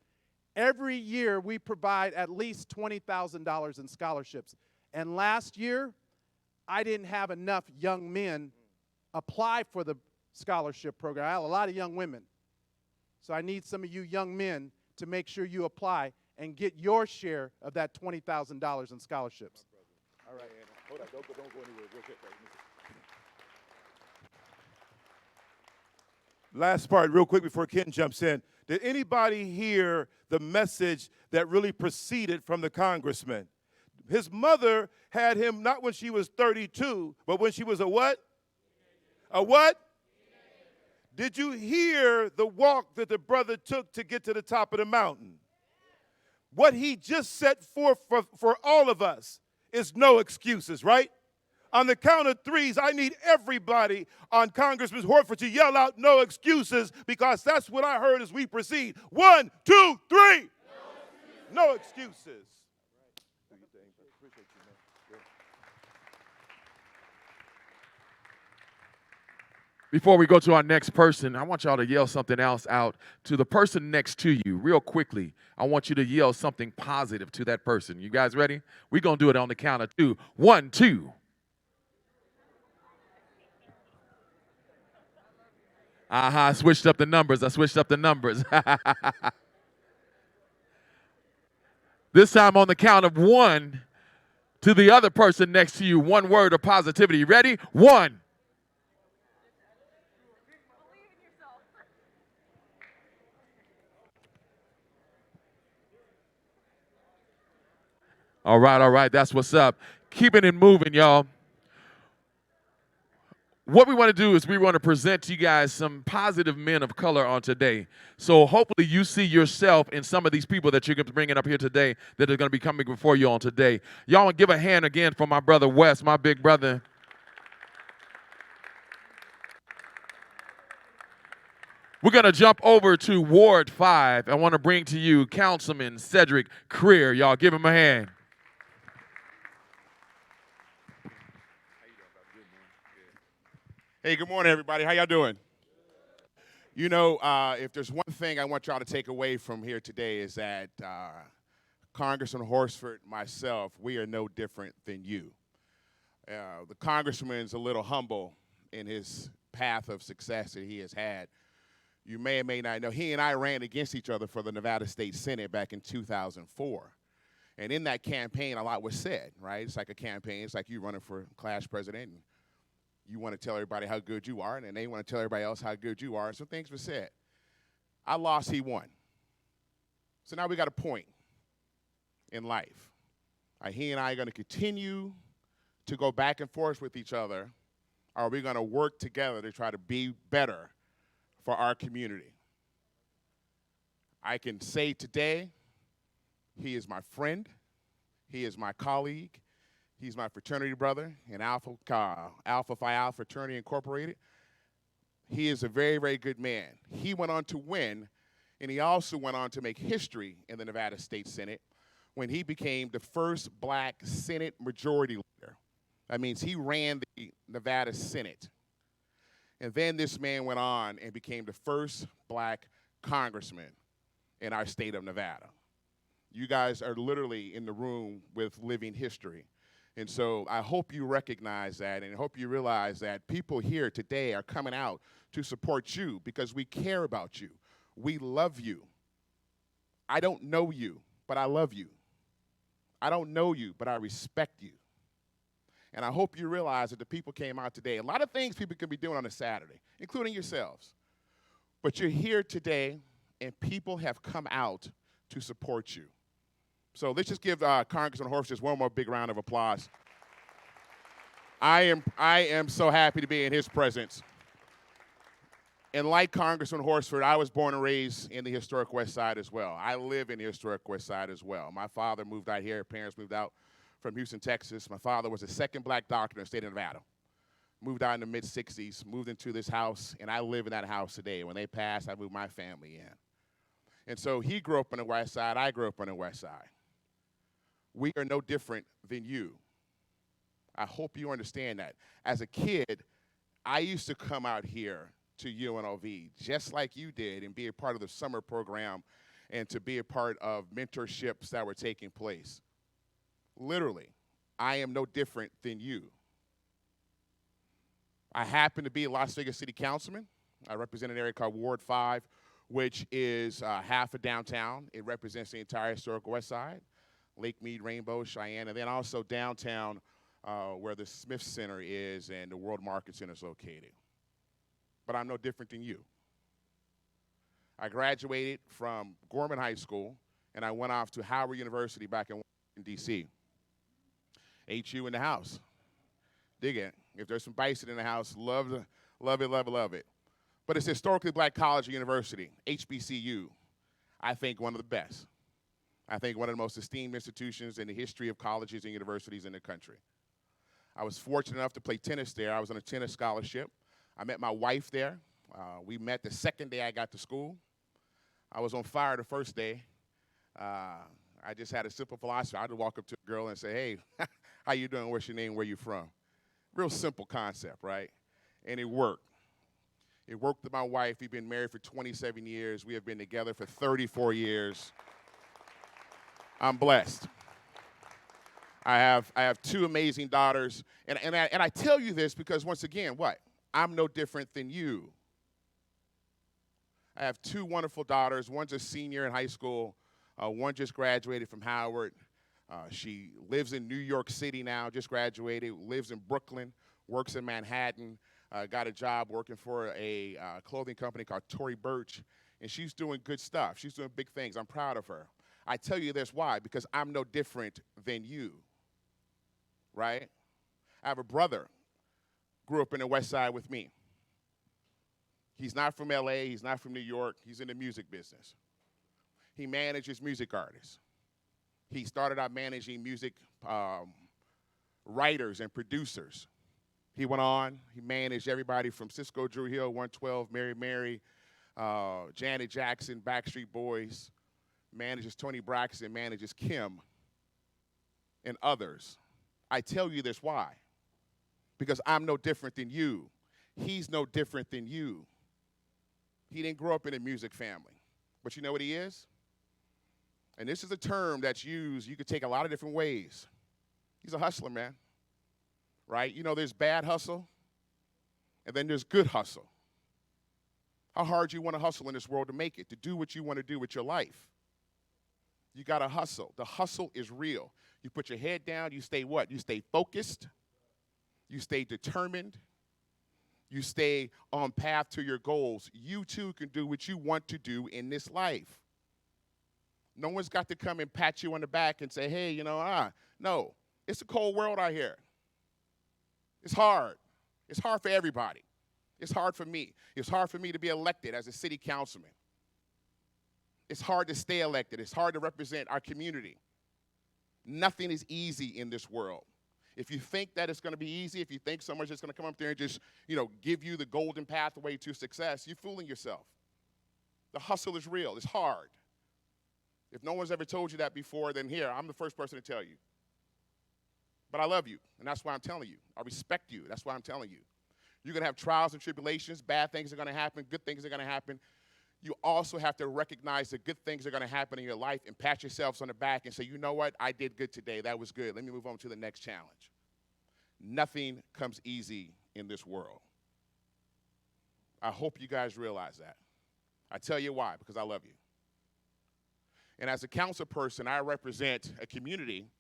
Every year we provide at least $20,000 in scholarships. And last year, I didn't have enough young men apply for the scholarship program. I have a lot of young women. So I need some of you young men to make sure you apply and get your share of that $20,000 in scholarships. All right. Hold on, don't go anywhere. Real quick. Last part, real quick before Ken jumps in. Did anybody hear the message that really proceeded from the congressman? His mother had him not when she was 32, but when she was a what? A what? Did you hear the walk that the brother took to get to the top of the mountain? What he just set forth for all of us is no excuses, right? On the count of threes, I need everybody on Congressman Horford to yell out no excuses, because that's what I heard as we proceed. 1, 2, 3. No excuses. Before we go to our next person, I want y'all to yell something else out to the person next to you real quickly. I want you to yell something positive to that person. You guys ready? We're going to do it on the count of 2. 1, 2. I switched up the numbers. This time on the count of 1 to the other person next to you. One word of positivity. Ready? 1. All right. That's what's up. Keeping it moving, y'all. What we want to do is we want to present to you guys some positive men of color on today. So hopefully you see yourself in some of these people that you're going to be bringing up here today that are going to be coming before you on today. Y'all want to give a hand again for my brother Wes, my big brother. We're going to jump over to Ward 5. I want to bring to you Councilman Cedric Creer. Y'all give him a hand. Hey, good morning, everybody. How y'all doing? You know, if there's one thing I want y'all to take away from here today is that Congressman Horsford, myself, we are no different than you. The congressman's a little humble in his path of success that he has had. You may or may not know, he and I ran against each other for the Nevada State Senate back in 2004. And in that campaign, a lot was said, right? It's like a campaign. It's like you running for class president. And you want to tell everybody how good you are, and then they want to tell everybody else how good you are. So things were said. I lost, he won. So now we got a point in life. He and I are going to continue to go back and forth with each other, or are we going to work together to try to be better for our community? I can say today, he is my friend. He is my colleague. He's my fraternity brother in Alpha Phi Alpha Fraternity Incorporated. He is a very, very good man. He went on to win, and he also went on to make history in the Nevada State Senate when he became the first black Senate majority leader. That means he ran the Nevada Senate. And then this man went on and became the first black congressman in our state of Nevada. You guys are literally in the room with living history. And so I hope you recognize that, and I hope you realize that people here today are coming out to support you because we care about you. We love you. I don't know you, but I love you. I don't know you, but I respect you. And I hope you realize that the people came out today. A lot of things people can be doing on a Saturday, including yourselves. But you're here today, and people have come out to support you. So let's just give Congressman Horsford just one more big round of applause. I am so happy to be in his presence. And like Congressman Horsford, I was born and raised in the historic West Side as well. I live in the historic West Side as well. My father moved out here. Parents moved out from Houston, Texas. My father was the second black doctor in the state of Nevada. Moved out in the mid-'60s, moved into this house, and I live in that house today. When they passed, I moved my family in. And so he grew up on the West Side. I grew up on the West Side. We are no different than you. I hope you understand that. As a kid, I used to come out here to UNLV just like you did and be a part of the summer program and to be a part of mentorships that were taking place. Literally, I am no different than you. I happen to be a Las Vegas City Councilman. I represent an area called Ward 5, which is half of downtown. It represents the entire historical West Side. Lake Mead, Rainbow, Cheyenne, and then also downtown where the Smith Center is and the World Market Center is located. But I'm no different than you. I graduated from Gorman High School, and I went off to Howard University back in Washington, D.C. HU in the house. Dig it. If there's some bison in the house, love it, love it, love it. But it's a historically black college or university, HBCU. I think one of the best. I think one of the most esteemed institutions in the history of colleges and universities in the country. I was fortunate enough to play tennis there. I was on a tennis scholarship. I met my wife there. We met the second day I got to school. I was on fire the first day. I just had a simple philosophy. I'd walk up to a girl and say, hey, how you doing? What's your name? Where you from? Real simple concept, right? And it worked. It worked with my wife. We've been married for 27 years. We have been together for 34 years. I'm blessed. I have two amazing daughters. And I tell you this because, once again, what? I'm no different than you. I have two wonderful daughters. One's a senior in high school. One just graduated from Howard. She lives in New York City now, just graduated, lives in Brooklyn, works in Manhattan, got a job working for a clothing company called Tory Burch, and she's doing good stuff. She's doing big things. I'm proud of her. I tell you this, why? Because I'm no different than you, right? I have a brother, grew up in the West Side with me. He's not from LA, he's not from New York, he's in the music business. He manages music artists. He started out managing music writers and producers. He went on, he managed everybody from Cisco Drew Hill, 112, Mary Mary, Janet Jackson, Backstreet Boys, manages Tony Braxton, manages Kim, and others. I tell you this, why? Because I'm no different than you. He's no different than you. He didn't grow up in a music family. But you know what he is? And this is a term that's used, you could take a lot of different ways. He's a hustler, man. Right? You know, there's bad hustle, and then there's good hustle. How hard you want to hustle in this world to make it, to do what you want to do with your life. You got to hustle. The hustle is real. You put your head down, you stay what? You stay focused. You stay determined. You stay on path to your goals. You too can do what you want to do in this life. No one's got to come and pat you on the back and say, hey, you know, no. It's a cold world out here. It's hard. It's hard for everybody. It's hard for me. It's hard for me to be elected as a city councilman. It's hard to stay elected. It's hard to represent our community. Nothing is easy in this world. If you think that it's going to be easy, if you think someone's just going to come up there and just, give you the golden pathway to success, you're fooling yourself. The hustle is real. It's hard. If no one's ever told you that before, then here, I'm the first person to tell you. But I love you, and that's why I'm telling you. I respect you. That's why I'm telling you. You're going to have trials and tribulations. Bad things are going to happen. Good things are going to happen. You also have to recognize that good things are going to happen in your life and pat yourselves on the back and say, you know what? I did good today. That was good. Let me move on to the next challenge. Nothing comes easy in this world. I hope you guys realize that. I tell you why, because I love you. And as a council person, I represent a community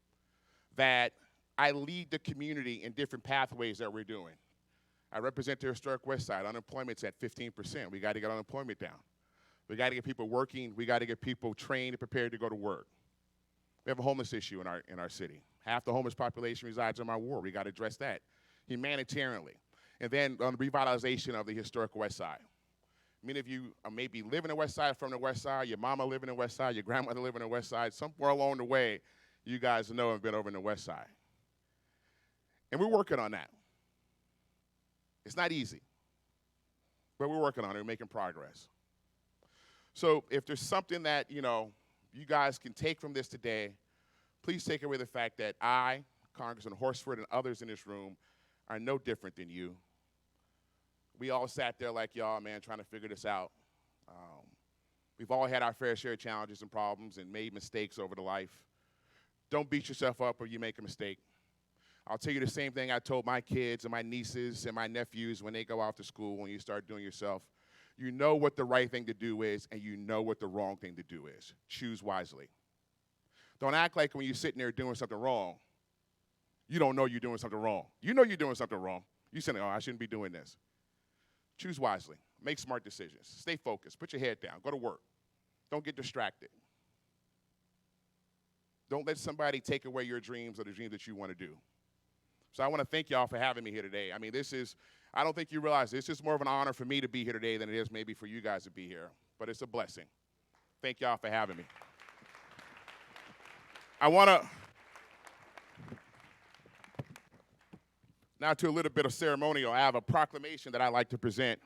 that I lead the community in different pathways that we're doing. I represent the historic West Side. Unemployment's at 15%. We got to get unemployment down. We got to get people working. We got to get people trained and prepared to go to work. We have a homeless issue in our city. Half the homeless population resides in my ward. We got to address that humanitarianly. And then on the revitalization of the historic West Side. Many of you maybe live in the West Side, from the West Side, your mama live in the West Side, your grandmother live in the West Side. Somewhere along the way, you guys know and been over in the West Side. And we're working on that. It's not easy, but we're working on it. We're making progress. So if there's something that, you guys can take from this today, please take away the fact that I, Congressman Horsford, and others in this room are no different than you. We all sat there like y'all, man, trying to figure this out. We've all had our fair share of challenges and problems and made mistakes over the life. Don't beat yourself up when you make a mistake. I'll tell you the same thing I told my kids and my nieces and my nephews when they go off to school, when you start doing yourself. You know what the right thing to do is, and you know what the wrong thing to do is. Choose wisely. Don't act like when you're sitting there doing something wrong, you don't know you're doing something wrong. You know you're doing something wrong. You're saying, I shouldn't be doing this. Choose wisely. Make smart decisions. Stay focused. Put your head down. Go to work. Don't get distracted. Don't let somebody take away your dreams or the dreams that you want to do. So I want to thank y'all for having me here today. I mean, I don't think you realize it's just more of an honor for me to be here today than it is maybe for you guys to be here. But it's a blessing. Thank y'all for having me. I want to now to a little bit of ceremonial. I have a proclamation that I'd like to present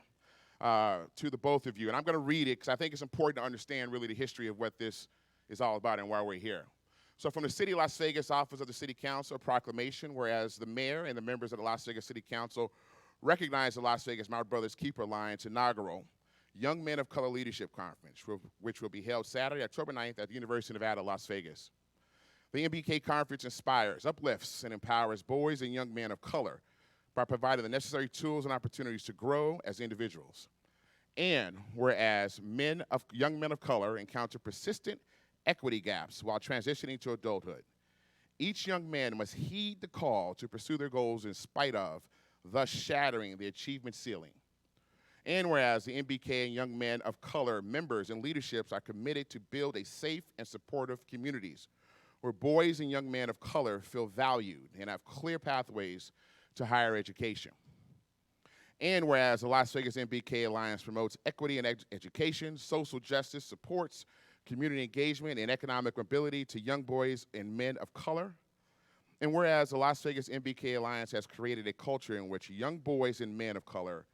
to the both of you. And I'm going to read it because I think it's important to understand really the history of what this is all about and why we're here. So from the City of Las Vegas Office of the City Council, a proclamation, whereas the mayor and the members of the Las Vegas City Council recognize the Las Vegas My Brothers Keeper Alliance inaugural Young Men of Color Leadership Conference, which will be held Saturday, October 9th at the University of Nevada, Las Vegas. The MBK Conference inspires, uplifts, and empowers boys and young men of color by providing the necessary tools and opportunities to grow as individuals. And whereas young men of color encounter persistent equity gaps while transitioning to adulthood, each young man must heed the call to pursue their goals in spite of, thus shattering the achievement ceiling. And whereas the MBK and young men of color members and leaderships are committed to build a safe and supportive communities where boys and young men of color feel valued and have clear pathways to higher education. And whereas the Las Vegas MBK Alliance promotes equity in education, social justice, supports community engagement, and economic mobility to young boys and men of color. And whereas the Las Vegas MBK Alliance has created a culture in which young boys and men of color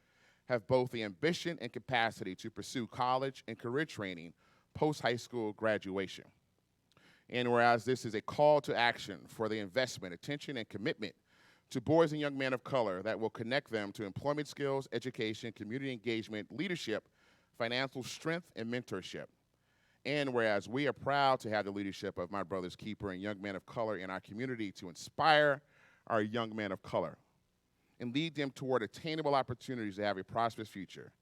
have both the ambition and capacity to pursue college and career training post-high school graduation. And whereas this is a call to action for the investment, attention, and commitment to boys and young men of color that will connect them to employment skills, education, community engagement, leadership, financial strength, and mentorship. And whereas we are proud to have the leadership of My Brother's Keeper and young men of color in our community to inspire our young men of color and lead them toward attainable opportunities to have a prosperous future.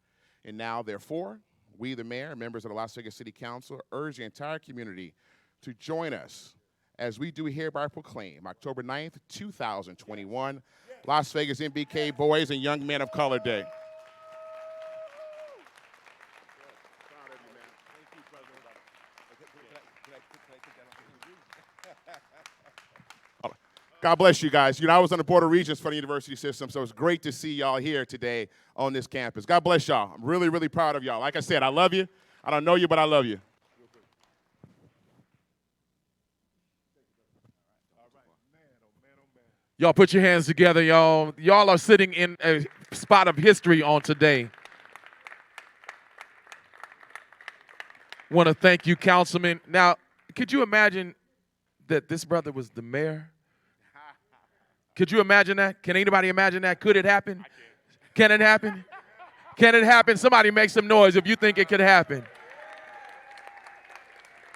And now, therefore, we, the mayor and members of the Las Vegas City Council, urge the entire community to join us as we do hereby proclaim October 9th, 2021, Las Vegas MBK Boys and Young Men of Color Day. God bless you guys. You know, I was on the Board of Regents for the university system, so it's great to see y'all here today on this campus. God bless y'all. I'm really, really proud of y'all. Like I said, I love you. I don't know you, but I love you. Y'all put your hands together, y'all. Y'all are sitting in a spot of history on today. Want to thank you, Councilman. Now, could you imagine that this brother was the mayor? Could you imagine that? Can anybody imagine that? Could it happen? Can it happen? Can it happen? Somebody make some noise if you think it could happen.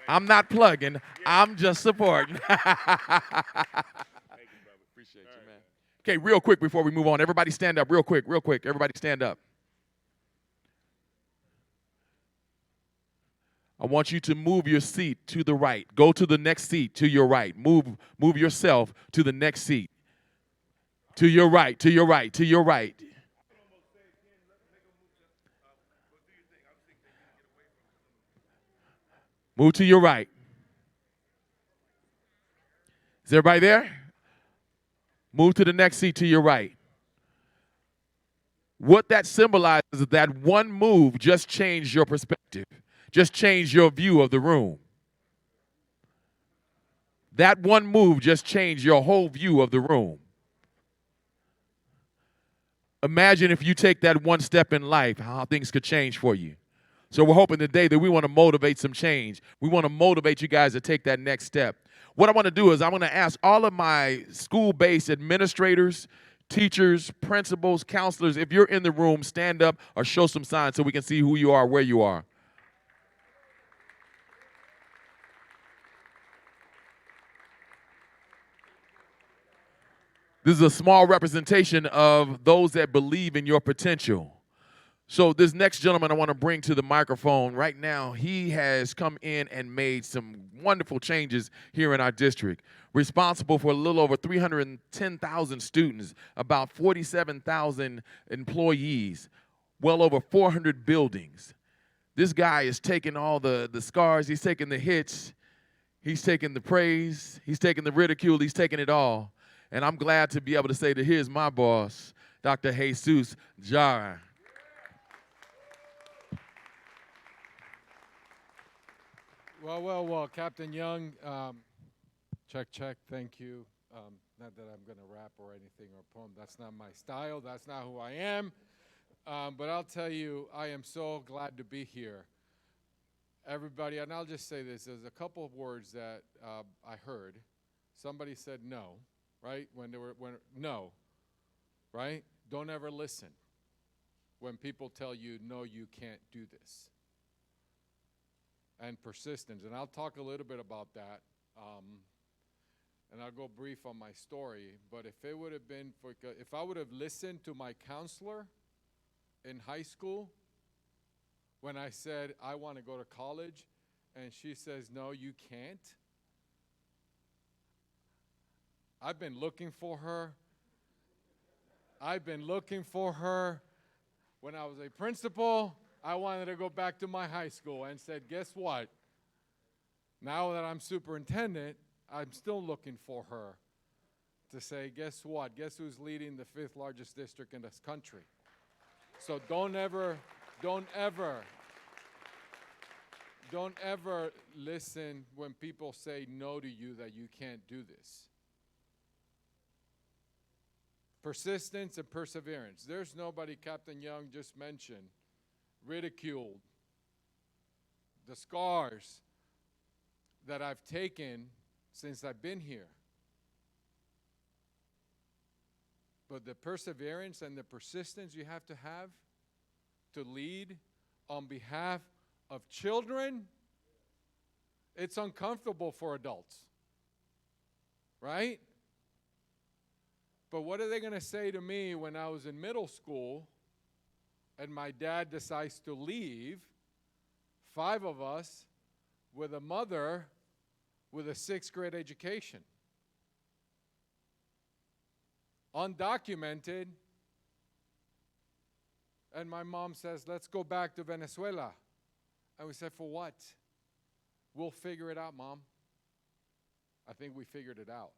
I'm not plugging. I'm just supporting. Appreciate you, man. Okay, real quick before we move on. Everybody stand up real quick, real quick. Everybody stand up. I want you to move your seat to the right. Go to the next seat to your right. Move yourself to the next seat. To your right, to your right, to your right. Move to your right. Is everybody there? Move to the next seat to your right. What that symbolizes is that one move just changed your perspective, just changed your view of the room. That one move just changed your whole view of the room. Imagine if you take that one step in life, how things could change for you. So we're hoping today that we want to motivate some change. We want to motivate you guys to take that next step. What I want to do is I'm going to ask all of my school-based administrators, teachers, principals, counselors, if you're in the room, stand up or show some signs so we can see who you are, where you are. This is a small representation of those that believe in your potential. So this next gentleman I want to bring to the microphone right now, he has come in and made some wonderful changes here in our district, responsible for a little over 310,000 students, about 47,000 employees, well over 400 buildings. This guy is taking all the scars, he's taking the hits, he's taking the praise, he's taking the ridicule, he's taking it all. And I'm glad to be able to say that here's my boss, Dr. Jesus Jara. Well, Captain Young, check, thank you. Not that I'm going to rap or anything or poem. That's not my style. That's not who I am. But I'll tell you, I am so glad to be here. Everybody, and I'll just say this, there's a couple of words that I heard. Somebody said no, right? No, right? Don't ever listen when people tell you, no, you can't do this. And persistence, and I'll talk a little bit about that. And I'll go brief on my story, but if it would have been if I would have listened to my counselor in high school when I said I want to go to college and she says no, you can't. I've been looking for her. When I was a principal, I wanted to go back to my high school and said, guess what? Now that I'm superintendent, I'm still looking for her to say, guess what? Guess who's leading the 5th largest district in this country? So don't ever listen when people say no to you that you can't do this. Persistence and perseverance. There's nobody Captain Young just mentioned, ridiculed, the scars that I've taken since I've been here. But the perseverance and the persistence you have to lead on behalf of children, it's uncomfortable for adults, right? But what are they going to say to me when I was in middle school and my dad decides to leave, 5 of us, with a mother with a 6th grade education? Undocumented. And my mom says, let's go back to Venezuela. And we said, for what? We'll figure it out, Mom. I think we figured it out.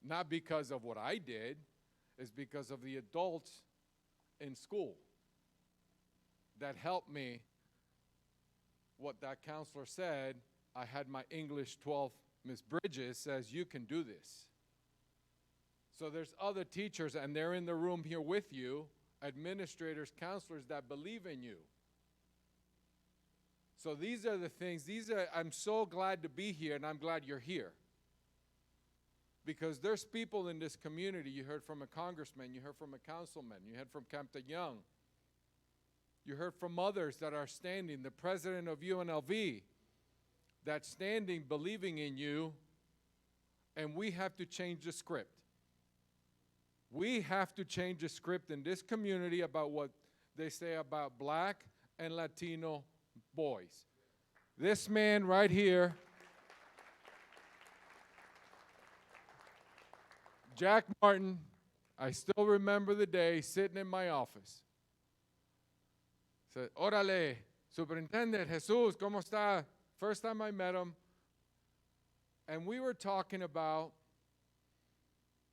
Not because of what I did, it's because of the adults in school that helped me. What that counselor said, I had my English 12th, Miss Bridges, says, you can do this. So there's other teachers, and they're in the room here with you, administrators, counselors that believe in you. So these are the things, I'm so glad to be here, and I'm glad you're here. Because there's people in this community, you heard from a congressman, you heard from a councilman, you heard from Captain Young, you heard from others that are standing, the president of UNLV, that's standing, believing in you, and we have to change the script. We have to change the script in this community about what they say about black and Latino boys. This man right here, Jack Martin, I still remember the day sitting in my office. Said, órale, Superintendent Jesus, ¿cómo está? First time I met him. And we were talking about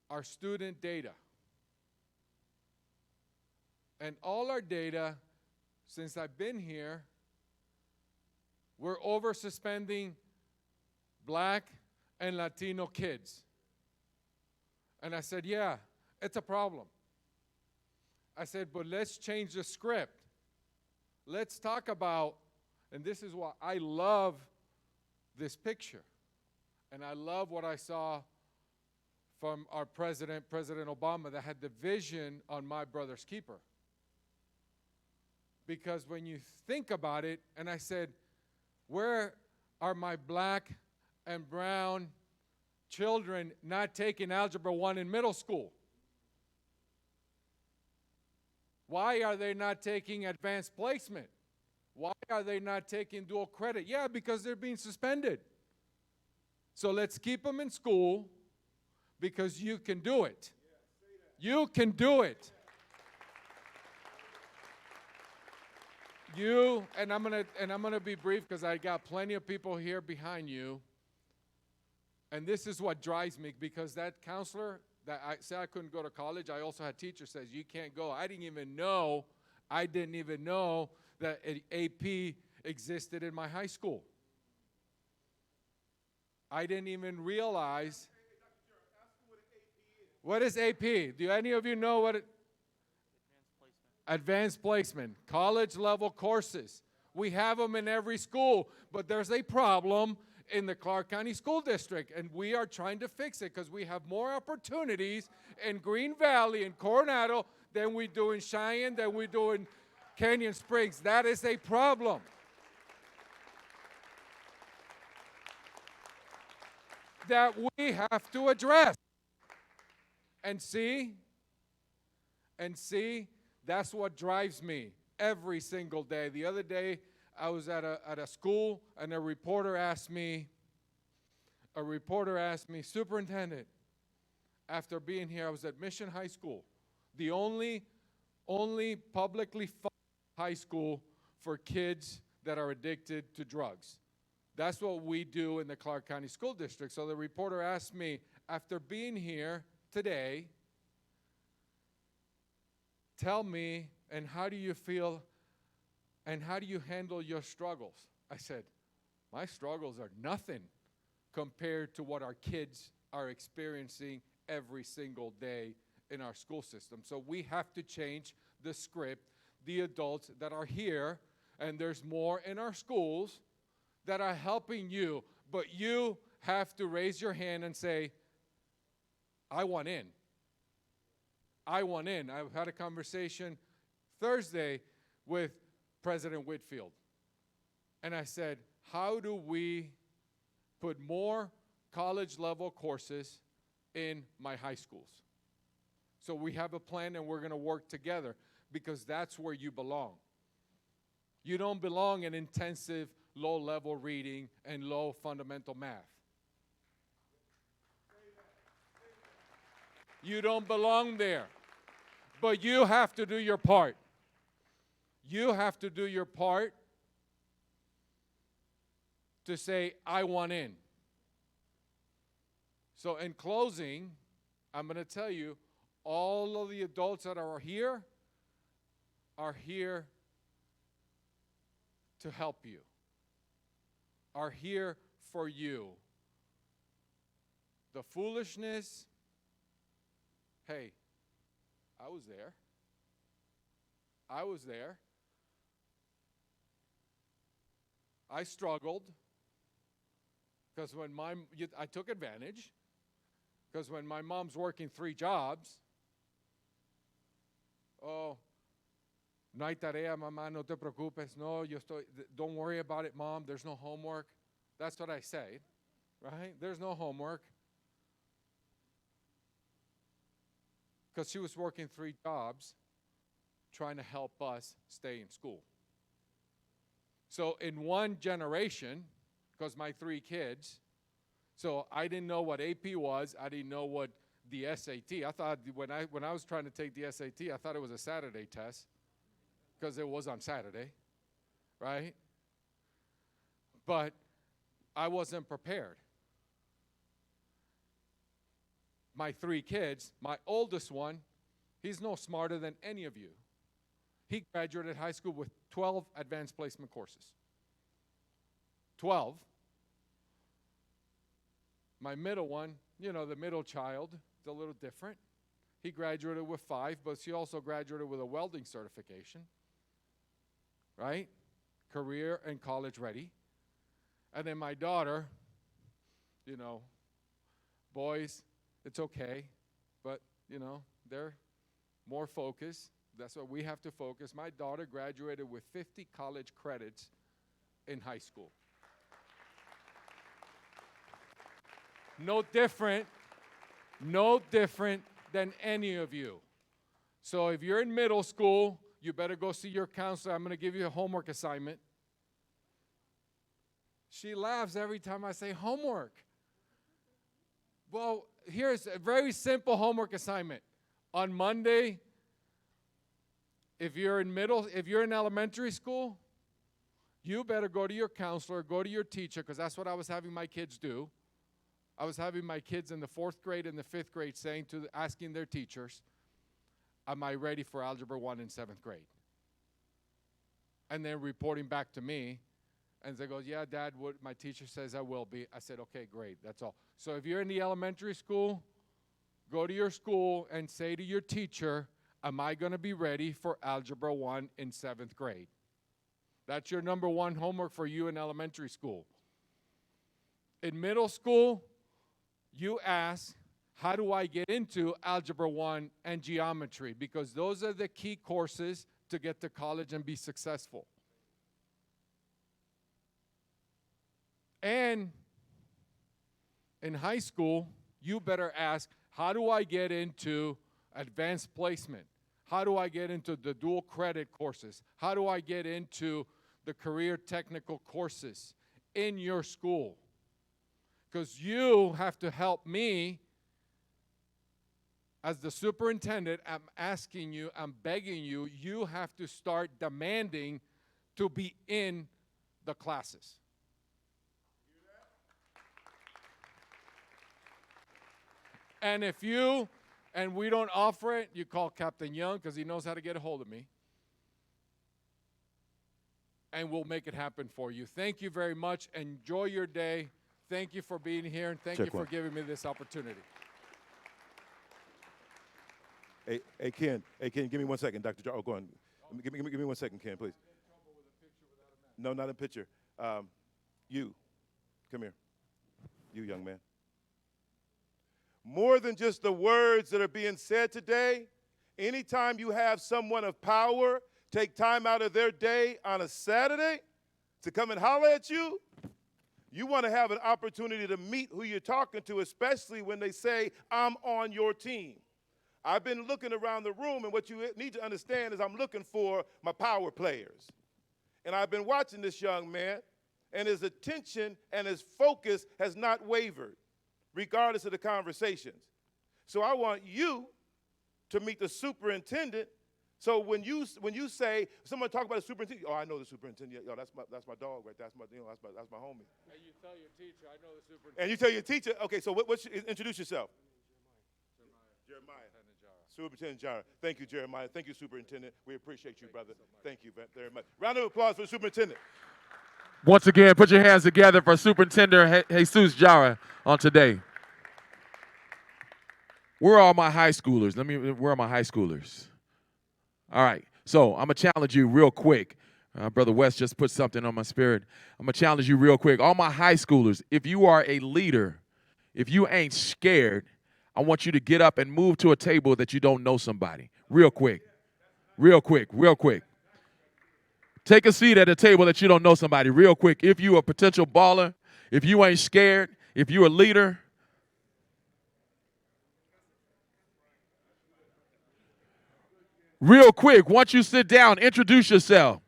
our student data. And all our data, since I've been here, we're over-suspending black and Latino kids. And I said, yeah, it's a problem. I said, but let's change the script. Let's talk about, and this is why I love this picture. And I love what I saw from our president, President Obama, that had the vision on My Brother's Keeper. Because when you think about it, and I said, where are my black and brown children not taking Algebra 1 in middle school? Why are they not taking advanced placement? Why are they not taking dual credit? Yeah, because they're being suspended. So let's keep them in school because you can do it. You can do it. You, and I'm gonna be brief because I got plenty of people here behind you. And this is what drives me, because that counselor that I said I couldn't go to college. I also had teachers says you can't go. I didn't even know that an AP existed in my high school. I didn't even realize. What is AP? Do any of you know what it? Advanced placement, college level courses. We have them in every school, but there's a problem in the Clark County School District, and we are trying to fix it because we have more opportunities in Green Valley and Coronado than we do in Cheyenne, than we do in Canyon Springs. That is a problem. That we have to address. And see, that's what drives me every single day. The other day, I was at a school, and a reporter asked me, Superintendent, after being here, I was at Mission High School, the only publicly funded high school for kids that are addicted to drugs. That's what we do in the Clark County School District. So the reporter asked me, after being here today, tell me, and how do you feel, and how do you handle your struggles? I said, my struggles are nothing compared to what our kids are experiencing every single day in our school system. So we have to change the script. The adults that are here, and there's more in our schools that are helping you, but you have to raise your hand and say, I want in. I want in. I've had a conversation Thursday with President Whitfield. And I said, how do we put more college-level courses in my high schools? So we have a plan, and we're going to work together because that's where you belong. You don't belong in intensive, low-level reading and low fundamental math. You don't belong there. But you have to do your part. You have to do your part to say, I want in. So in closing, I'm going to tell you, all of the adults that are here to help you, are here for you. The foolishness, hey, I was there. I struggled because I took advantage because when my mom's working 3 jobs, oh, no hay tarea, mamá, no te preocupes. No, don't worry about it, Mom. There's no homework. That's what I say, right? There's no homework. Because she was working 3 jobs trying to help us stay in school. So in one generation, because my 3 kids, so I didn't know what AP was. I didn't know what the SAT. I thought when I was trying to take the SAT, I thought it was a Saturday test because it was on Saturday, right? But I wasn't prepared. My 3 kids, my oldest one, he's no smarter than any of you. He graduated high school with 12 advanced placement courses. 12. My middle one, the middle child, is a little different. He graduated with 5, but she also graduated with a welding certification, right? Career and college ready. And then my daughter, boys, it's okay, but, they're more focused. That's what we have to focus. My daughter graduated with 50 college credits in high school. No different than any of you. So if you're in middle school, you better go see your counselor. I'm going to give you a homework assignment. She laughs every time I say homework. Well, here's a very simple homework assignment. On Monday, if you're in elementary school, you better go to your counselor, go to your teacher, because that's what I was having my kids do. I was having my kids in the 4th grade and the 5th grade asking their teachers, am I ready for Algebra 1 in 7th grade? And then reporting back to me, and they go, yeah, Dad, what my teacher says I will be. I said, okay, great, that's all. So if you're in the elementary school, go to your school and say to your teacher, am I going to be ready for Algebra 1 in 7th grade? That's your number one homework for you in elementary school. In middle school, you ask, how do I get into Algebra 1 and geometry? Because those are the key courses to get to college and be successful. And in high school, you better ask, how do I get into advanced placement? How do I get into the dual credit courses? How do I get into the career technical courses in your school? Because you have to help me. As the superintendent, I'm asking you, I'm begging you, you have to start demanding to be in the classes. And if we don't offer it, you call Captain Young because he knows how to get a hold of me. And we'll make it happen for you. Thank you very much. Enjoy your day. Thank you for being here, and thank you for giving me this opportunity. Hey, Ken, give me 1 second, Dr. Jar. Oh, go on. Give me 1 second, Ken, please. No, not a picture. You, come here. You, young man. More than just the words that are being said today, anytime you have someone of power take time out of their day on a Saturday to come and holler at you, you want to have an opportunity to meet who you're talking to, especially when they say, I'm on your team. I've been looking around the room, and what you need to understand is I'm looking for my power players. And I've been watching this young man, and his attention and his focus has not wavered, regardless of the conversations. So I want you to meet the superintendent. So when you say, someone talk about the superintendent, oh, I know the superintendent. Yo, that's my dog right there. That's my homie. And you tell your teacher, I know the superintendent. And you tell your teacher, okay, so introduce yourself. Jeremiah. Superintendent Jara. Thank you, Jeremiah. Thank you, Superintendent. We appreciate you, brother. Thank you very much. Round of applause for the superintendent. Once again, put your hands together for Superintendent Jesus Jara on today. Where are all my high schoolers? Where are my high schoolers? All right, so I'm going to challenge you real quick. Brother West just put something on my spirit. I'm going to challenge you real quick. All my high schoolers, if you are a leader, if you ain't scared, I want you to get up and move to a table that you don't know somebody. Real quick. Real quick. Real quick. Take a seat at a table that you don't know somebody. Real quick. If you a potential baller, if you ain't scared, if you're a leader. Real quick. Once you sit down, introduce yourself.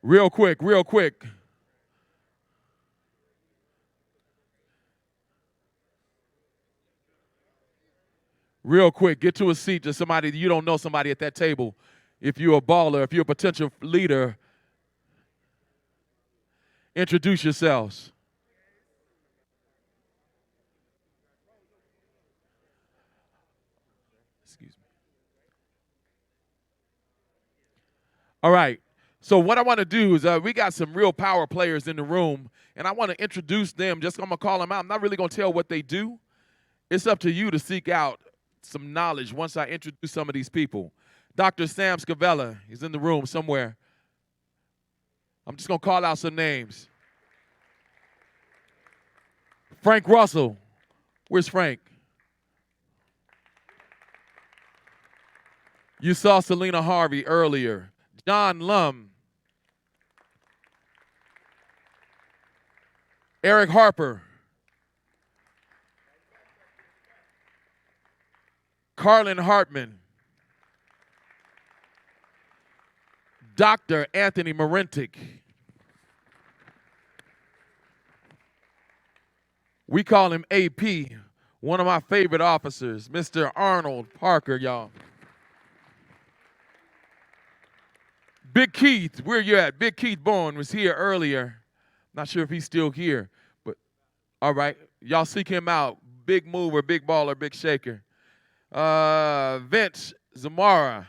Real quick, real quick. Real quick, get to a seat to somebody, you don't know somebody at that table. If you're a baller, if you're a potential leader, introduce yourselves. Excuse me. All right. So what I want to do is we got some real power players in the room, and I want to introduce them. I'm going to call them out. I'm not really going to tell what they do. It's up to you to seek out some knowledge once I introduce some of these people. Dr. Sam Scavella is in the room somewhere. I'm just going to call out some names. Frank Russell. Where's Frank? You saw Selena Harvey earlier. John Lum. Eric Harper. Carlin Hartman. Dr. Anthony Morentic. We call him AP, one of my favorite officers, Mr. Arnold Parker, y'all. Big Keith, where you at? Big Keith Bourne was here earlier. Not sure if he's still here, but all right. Y'all seek him out. Big mover, big baller, big shaker. Vince Zamora.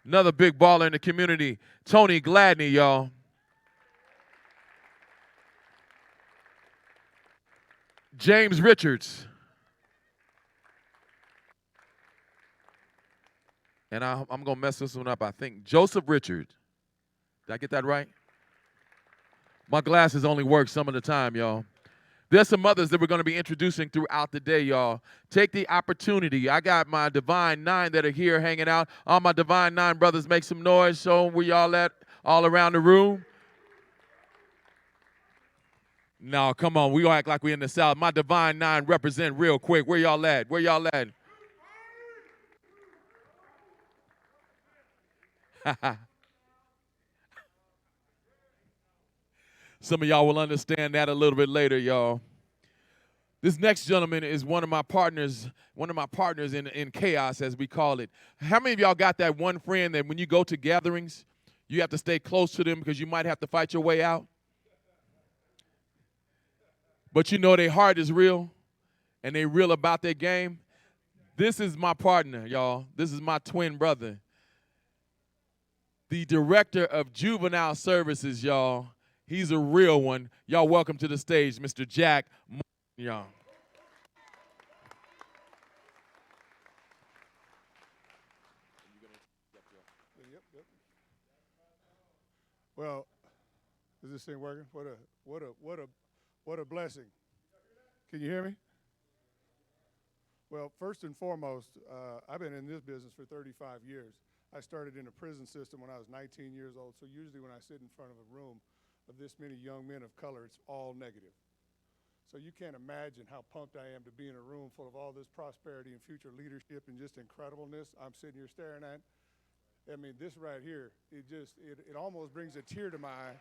Another big baller in the community, Tony Gladney, y'all. James Richards. And I'm going to mess this one up, I think. Joseph Richards. Did I get that right? My glasses only work some of the time, y'all. There's some others that we're going to be introducing throughout the day, y'all. Take the opportunity. I got my Divine Nine that are here hanging out. All my Divine Nine brothers, make some noise. Show them where y'all at all around the room. No, come on. We gonna act like we in the South. My Divine Nine represent real quick. Where y'all at? Where y'all at? Some of y'all will understand that a little bit later, y'all. This next gentleman is one of my partners in chaos, as we call it. How many of y'all got that one friend that when you go to gatherings, you have to stay close to them because you might have to fight your way out? But you know their heart is real, and they real about their game. This is my partner, y'all. This is my twin brother. The director of juvenile services, y'all. He's a real one. Y'all welcome to the stage, Mr. Jack Martin, y'all. Well, is this thing working? What a blessing. Can you hear me? Well, first and foremost, I've been in this business for 35 years. I started in the prison system when I was 19 years old, so usually when I sit in front of a room of this many young men of color, it's all negative. So you can't imagine how pumped I am to be in a room full of all this prosperity and future leadership and just incredibleness I'm sitting here staring at. I mean, this right here, it almost brings a tear to my eye.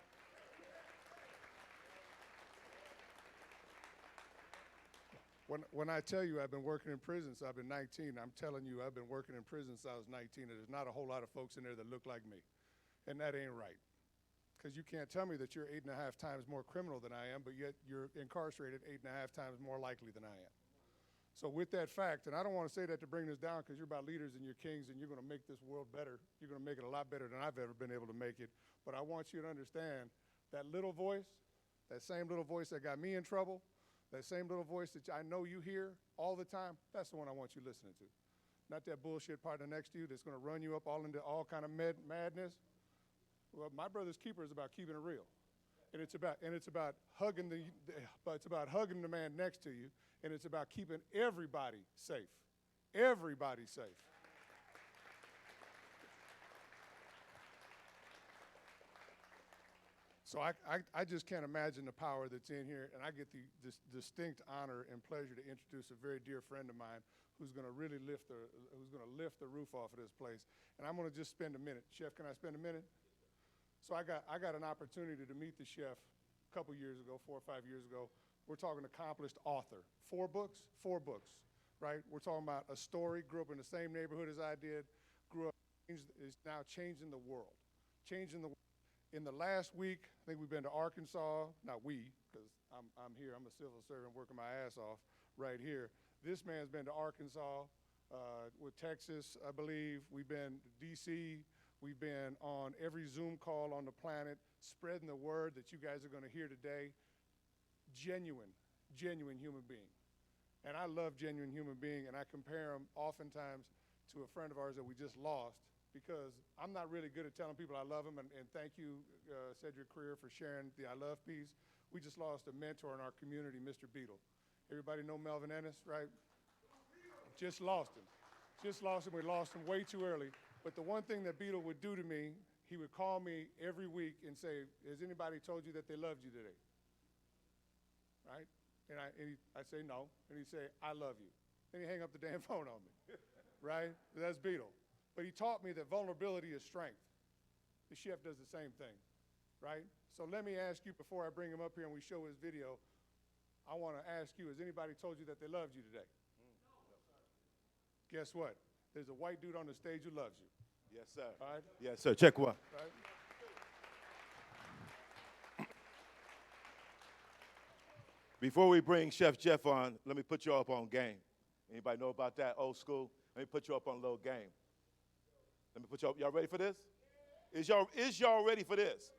When I tell you I've been working in prison since I've been 19, I'm telling you I've been working in prison since I was 19, and there's not a whole lot of folks in there that look like me. And that ain't right. Because you can't tell me that you're 8.5 times more criminal than I am, but yet you're incarcerated 8.5 times more likely than I am. So with that fact, and I don't want to say that to bring this down because you're about leaders and you're kings and you're going to make this world better. You're going to make it a lot better than I've ever been able to make it. But I want you to understand that little voice, that same little voice that got me in trouble, that same little voice that I know you hear all the time, that's the one I want you listening to. Not that bullshit partner next to you that's going to run you up all into all kind of madness. Well, My Brother's Keeper is about keeping it real. And it's about hugging the man next to you, and it's about keeping everybody safe. Everybody safe. So I just can't imagine the power that's in here, and I get this distinct honor and pleasure to introduce a very dear friend of mine who's going to really lift the roof off of this place. And I'm going to just spend a minute. Chef, can I spend a minute? So I got an opportunity to meet the chef a couple years ago, 4 or 5 years ago. We're talking accomplished author. 4 books, right? We're talking about a story, grew up in the same neighborhood as I did, grew up, is now changing the world. In the last week, I think we've been to Arkansas, not we, because I'm here, I'm a civil servant working my ass off right here. This man's been to Arkansas, with Texas, I believe. We've been to DC. We've been on every Zoom call on the planet, spreading the word that you guys are going to hear today. Genuine human being. And I love genuine human being, and I compare him oftentimes to a friend of ours that we just lost, because I'm not really good at telling people I love them, and thank you, Cedric Creer, for sharing the I love piece. We just lost a mentor in our community, Mr. Beadle. Everybody know Melvin Ennis, right? Just lost him. We lost him way too early. But the one thing that Beadle would do to me, he would call me every week and say, has anybody told you that they loved you today? Right? And I'd say no. And he'd say, I love you. Then he'd hang up the damn phone on me. Right? That's Beadle. But he taught me that vulnerability is strength. the chef does the same thing, right? So let me ask you, before I bring him up here and we show his video, I want to ask you, has anybody told you that they loved you today? Guess what? There's a white dude on the stage who loves you. Yes, sir. All right? Yes, sir. Check one. Right? Before we bring Chef Jeff on, let me put you up on game. Anybody know about that, old school? Let me put you up on a little game. Let me put you up. Y'all ready for this? Is y'all ready for this?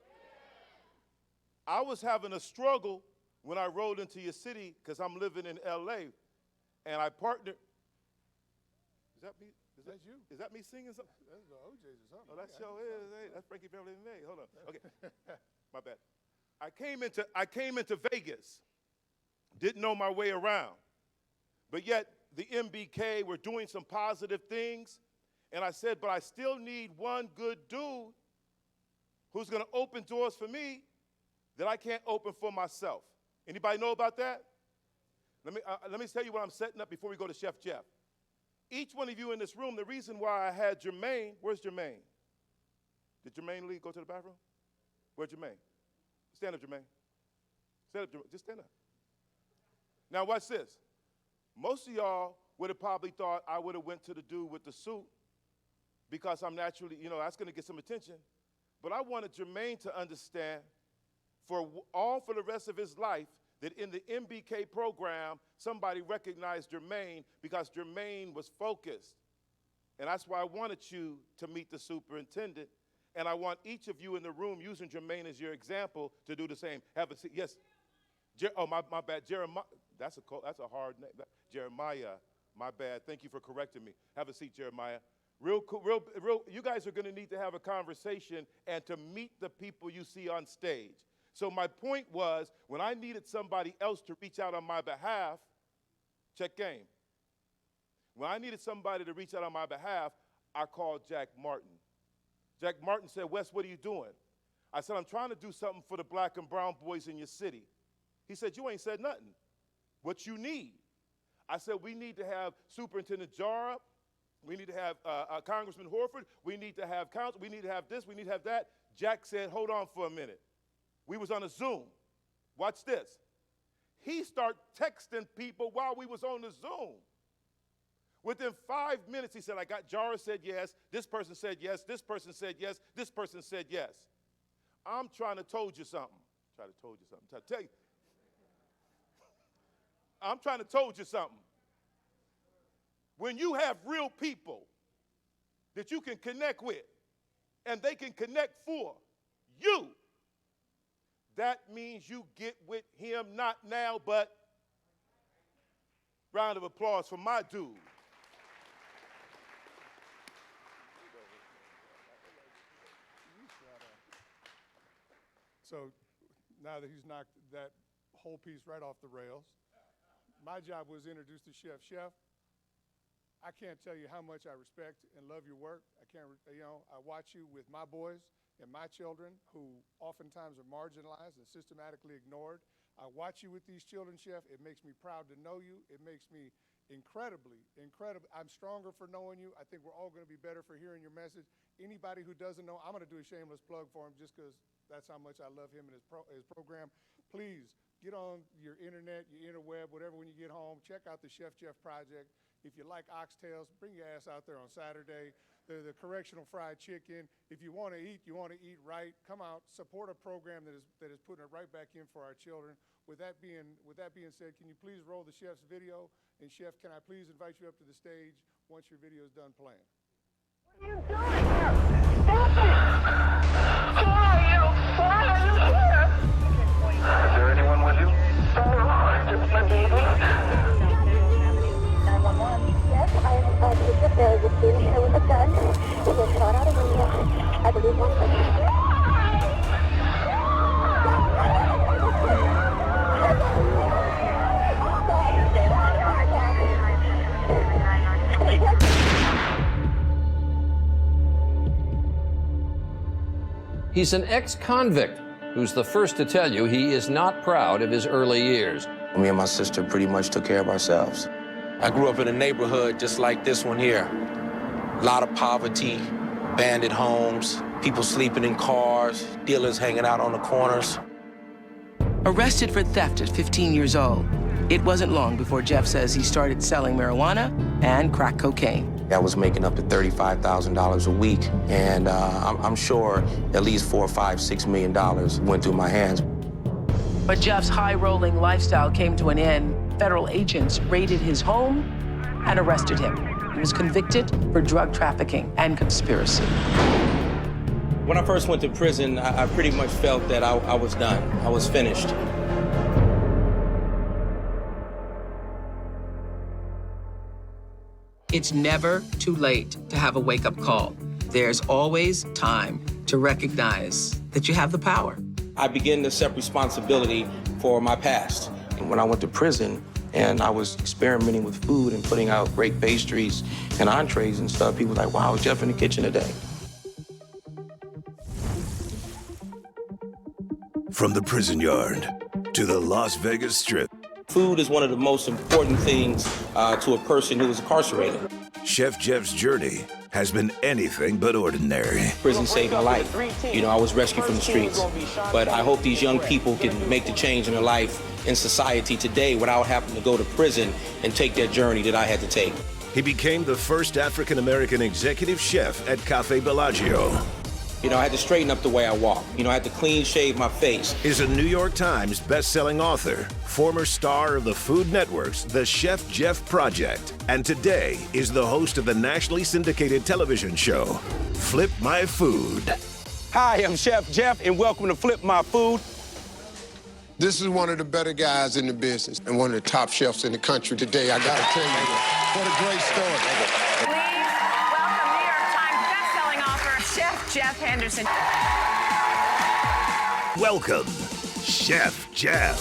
I was having a struggle when I rode into your city because I'm living in L.A. and I partnered. Is that me? That's you. Is that me singing something? That's the OJ's or something. Oh, that show is. Hey, that's Frankie Beverly and May. Hold on. Okay. My bad. I came into Vegas. Didn't know my way around. But yet the MBK were doing some positive things. And I said, but I still need one good dude who's going to open doors for me that I can't open for myself. Anybody know about that? Let me tell you what I'm setting up before we go to Chef Jeff. Each one of you in this room, the reason why I had Jermaine, where's Jermaine? Did Jermaine Lee go to the bathroom? Where's Jermaine? Stand up, Jermaine. Stand up, Jermaine. Just stand up. Now watch this. Most of y'all would have probably thought I would have went to the dude with the suit because I'm naturally, that's going to get some attention. But I wanted Jermaine to understand for the rest of his life that in the MBK program, somebody recognized Jermaine because Jermaine was focused. And that's why I wanted you to meet the superintendent. And I want each of you in the room using Jermaine as your example to do the same. Have a seat. Yes. My bad. Jeremiah. That's a hard name. Jeremiah. My bad. Thank you for correcting me. Have a seat, Jeremiah. Real, you guys are going to need to have a conversation and to meet the people you see on stage. So my point was, when I needed somebody else to reach out on my behalf, check game. When I needed somebody to reach out on my behalf, I called Jack Martin. Jack Martin said, Wes, what are you doing? I said, I'm trying to do something for the black and brown boys in your city. He said, you ain't said nothing. What you need? I said, we need to have Superintendent Jara. We need to have Congressman Horford. We need to have council. We need to have this. We need to have that. Jack said, hold on for a minute. We was on a Zoom. Watch this. He started texting people while we was on the Zoom. Within 5 minutes, he said, I got Jara said yes, this person said yes, this person said yes, this person said yes. I'm trying to told you something. I'm trying to told you something. When you have real people that you can connect with and they can connect for you, that means you get with him not now, but round of applause for my dude. So now that he's knocked that whole piece right off the rails, my job was to introduce the chef. Chef, I can't tell you how much I respect and love your work. I watch you with my boys and my children who oftentimes are marginalized and systematically ignored. I watch you with these children, Chef. It makes me proud to know you. It makes me incredibly. I'm stronger for knowing you. I think we're all going to be better for hearing your message. Anybody who doesn't know, I'm going to do a shameless plug for him just because that's how much I love him and his program. Please get on your internet, your interweb, whatever, when you get home. Check out the Chef Jeff Project. If you like oxtails, bring your ass out there on Saturday. The correctional fried chicken. If you want to eat right. Come out, support a program that is putting it right back in for our children. With that being said, can you please roll the chef's video? And Chef, can I please invite you up to the stage once your video is done playing? What are you doing here? Stop it! Why are you here? Is there anyone with you? Just my baby. 911. Yes, I believe that there was a student here with a gun. He was shot out of the window. I believe one person. He's an ex-convict who's the first to tell you he is not proud of his early years. Me and my sister pretty much took care of ourselves. I grew up in a neighborhood just like this one here. A lot of poverty, abandoned homes, People sleeping in cars, dealers hanging out on the corners. Arrested for theft at 15 years old, it wasn't long before Jeff says he started selling marijuana and crack cocaine. I was making up to $35,000 a week, and I'm sure at least $4, $5, $6 million went through my hands. But Jeff's high-rolling lifestyle came to an end. Federal agents raided his home and arrested him. He was convicted for drug trafficking and conspiracy. When I first went to prison, I pretty much felt that I was done. I was finished. It's never too late to have a wake-up call. There's always time to recognize that you have the power. I began to accept responsibility for my past. When I went to prison and I was experimenting with food and putting out great pastries and entrees and stuff, people were like, wow, Jeff in the kitchen today. From the prison yard to the Las Vegas Strip. Food is one of the most important things to a person who is incarcerated. Chef Jeff's journey has been anything but ordinary. Prison saved my life. You know, I was rescued from the streets. But I hope these young people can make the change in their life in society today without having to go to prison and take that journey that I had to take. He became the first African-American executive chef at Cafe Bellagio. You know, I had to straighten up the way I walk. You know, I had to clean shave my face. Is a New York Times best-selling author, former star of the Food Network's The Chef Jeff Project, and today is the host of the nationally syndicated television show, Flip My Food. Hi, I'm Chef Jeff, and welcome to Flip My Food. This is one of the better guys in the business and one of the top chefs in the country today. I gotta tell you, what a great story. Chef Jeff Henderson. Welcome, Chef Jeff.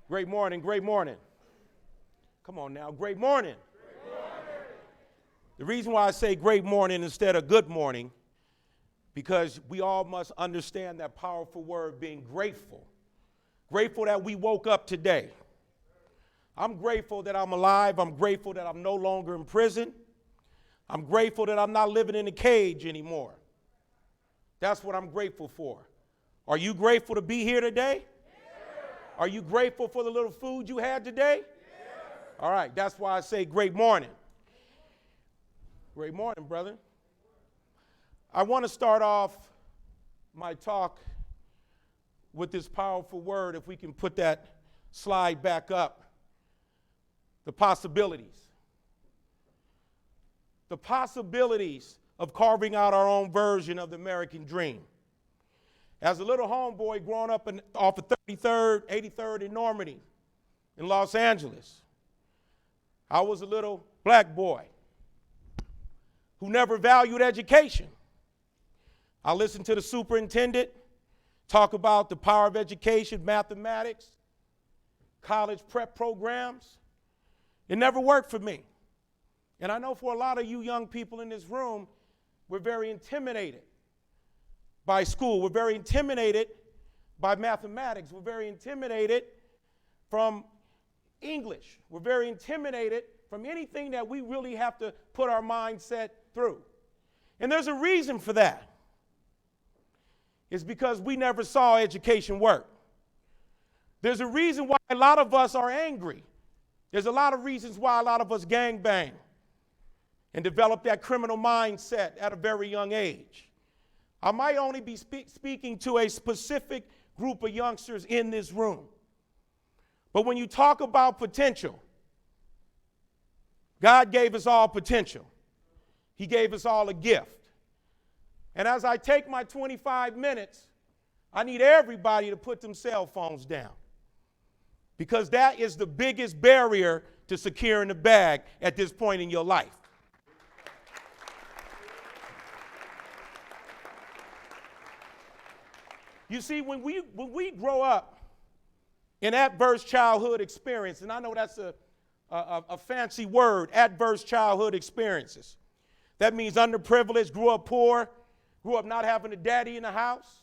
Great morning, great morning. Come on now, great morning. The reason why I say great morning instead of good morning, because we all must understand that powerful word, being grateful. Grateful that we woke up today. I'm grateful that I'm alive. I'm grateful that I'm no longer in prison. I'm grateful that I'm not living in a cage anymore. That's what I'm grateful for. Are you grateful to be here today? Are you grateful for the little food you had today? All right, that's why I say great morning. Great morning, brother. I want to start off my talk with this powerful word, if we can put that slide back up. The possibilities. The possibilities of carving out our own version of the American dream. As a little homeboy growing up off of 33rd, 83rd in Normandy in Los Angeles, I was a little black boy who never valued education. I listened to the superintendent talk about the power of education, mathematics, college prep programs. It never worked for me. And I know for a lot of you young people in this room, we're very intimidated by school. We're very intimidated by mathematics. We're very intimidated from English. We're very intimidated from anything that we really have to put our mindset through. And there's a reason for that. It's because we never saw education work. There's a reason why a lot of us are angry. There's a lot of reasons why a lot of us gangbang and develop that criminal mindset at a very young age. I might only be speaking to a specific group of youngsters in this room. But when you talk about potential, God gave us all potential. He gave us all a gift. And as I take my 25 minutes, I need everybody to put them cell phones down, because that is the biggest barrier to securing the bag at this point in your life. You see, when we grow up in adverse childhood experience, and I know that's a fancy word, adverse childhood experiences. That means underprivileged, grew up poor, grew up not having a daddy in the house,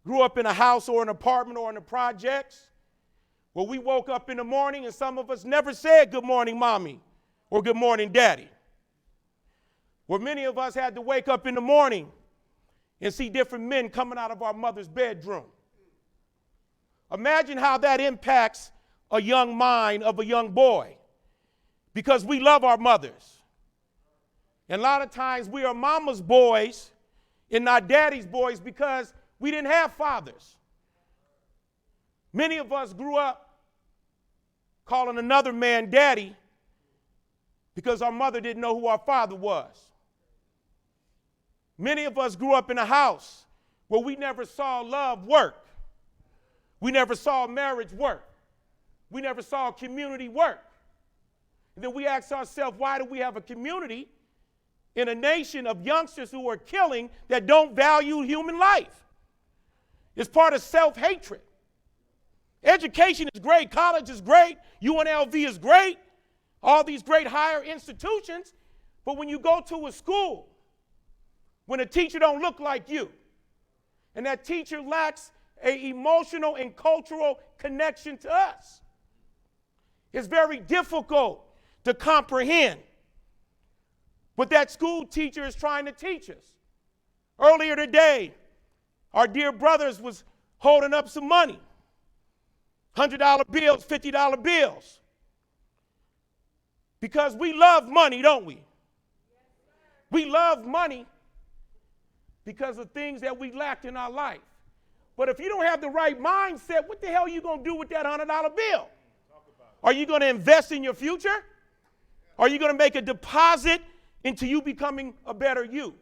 grew up in a house or an apartment or in the projects where we woke up in the morning and some of us never said good morning, mommy, or good morning, daddy. Where many of us had to wake up in the morning and see different men coming out of our mother's bedroom. Imagine how that impacts a young mind of a young boy, because we love our mothers. And a lot of times we are mama's boys and not daddy's boys because we didn't have fathers. Many of us grew up calling another man daddy because our mother didn't know who our father was. Many of us grew up in a house where we never saw love work. We never saw marriage work. We never saw community work. And then we ask ourselves, why do we have a community in a nation of youngsters who are killing that don't value human life? It's part of self-hatred. Education is great. College is great. UNLV is great. All these great higher institutions. But when you go to a school, when a teacher don't look like you, and that teacher lacks an emotional and cultural connection to us, it's very difficult to comprehend what that school teacher is trying to teach us. Earlier today, our dear brothers was holding up some money, $100 bills, $50 bills, because we love money, don't we? We love money because of things that we lacked in our life. But if you don't have the right mindset, what the hell are you going to do with that $100 bill? Are you going to invest in your future? Are you going to make a deposit into you becoming a better you?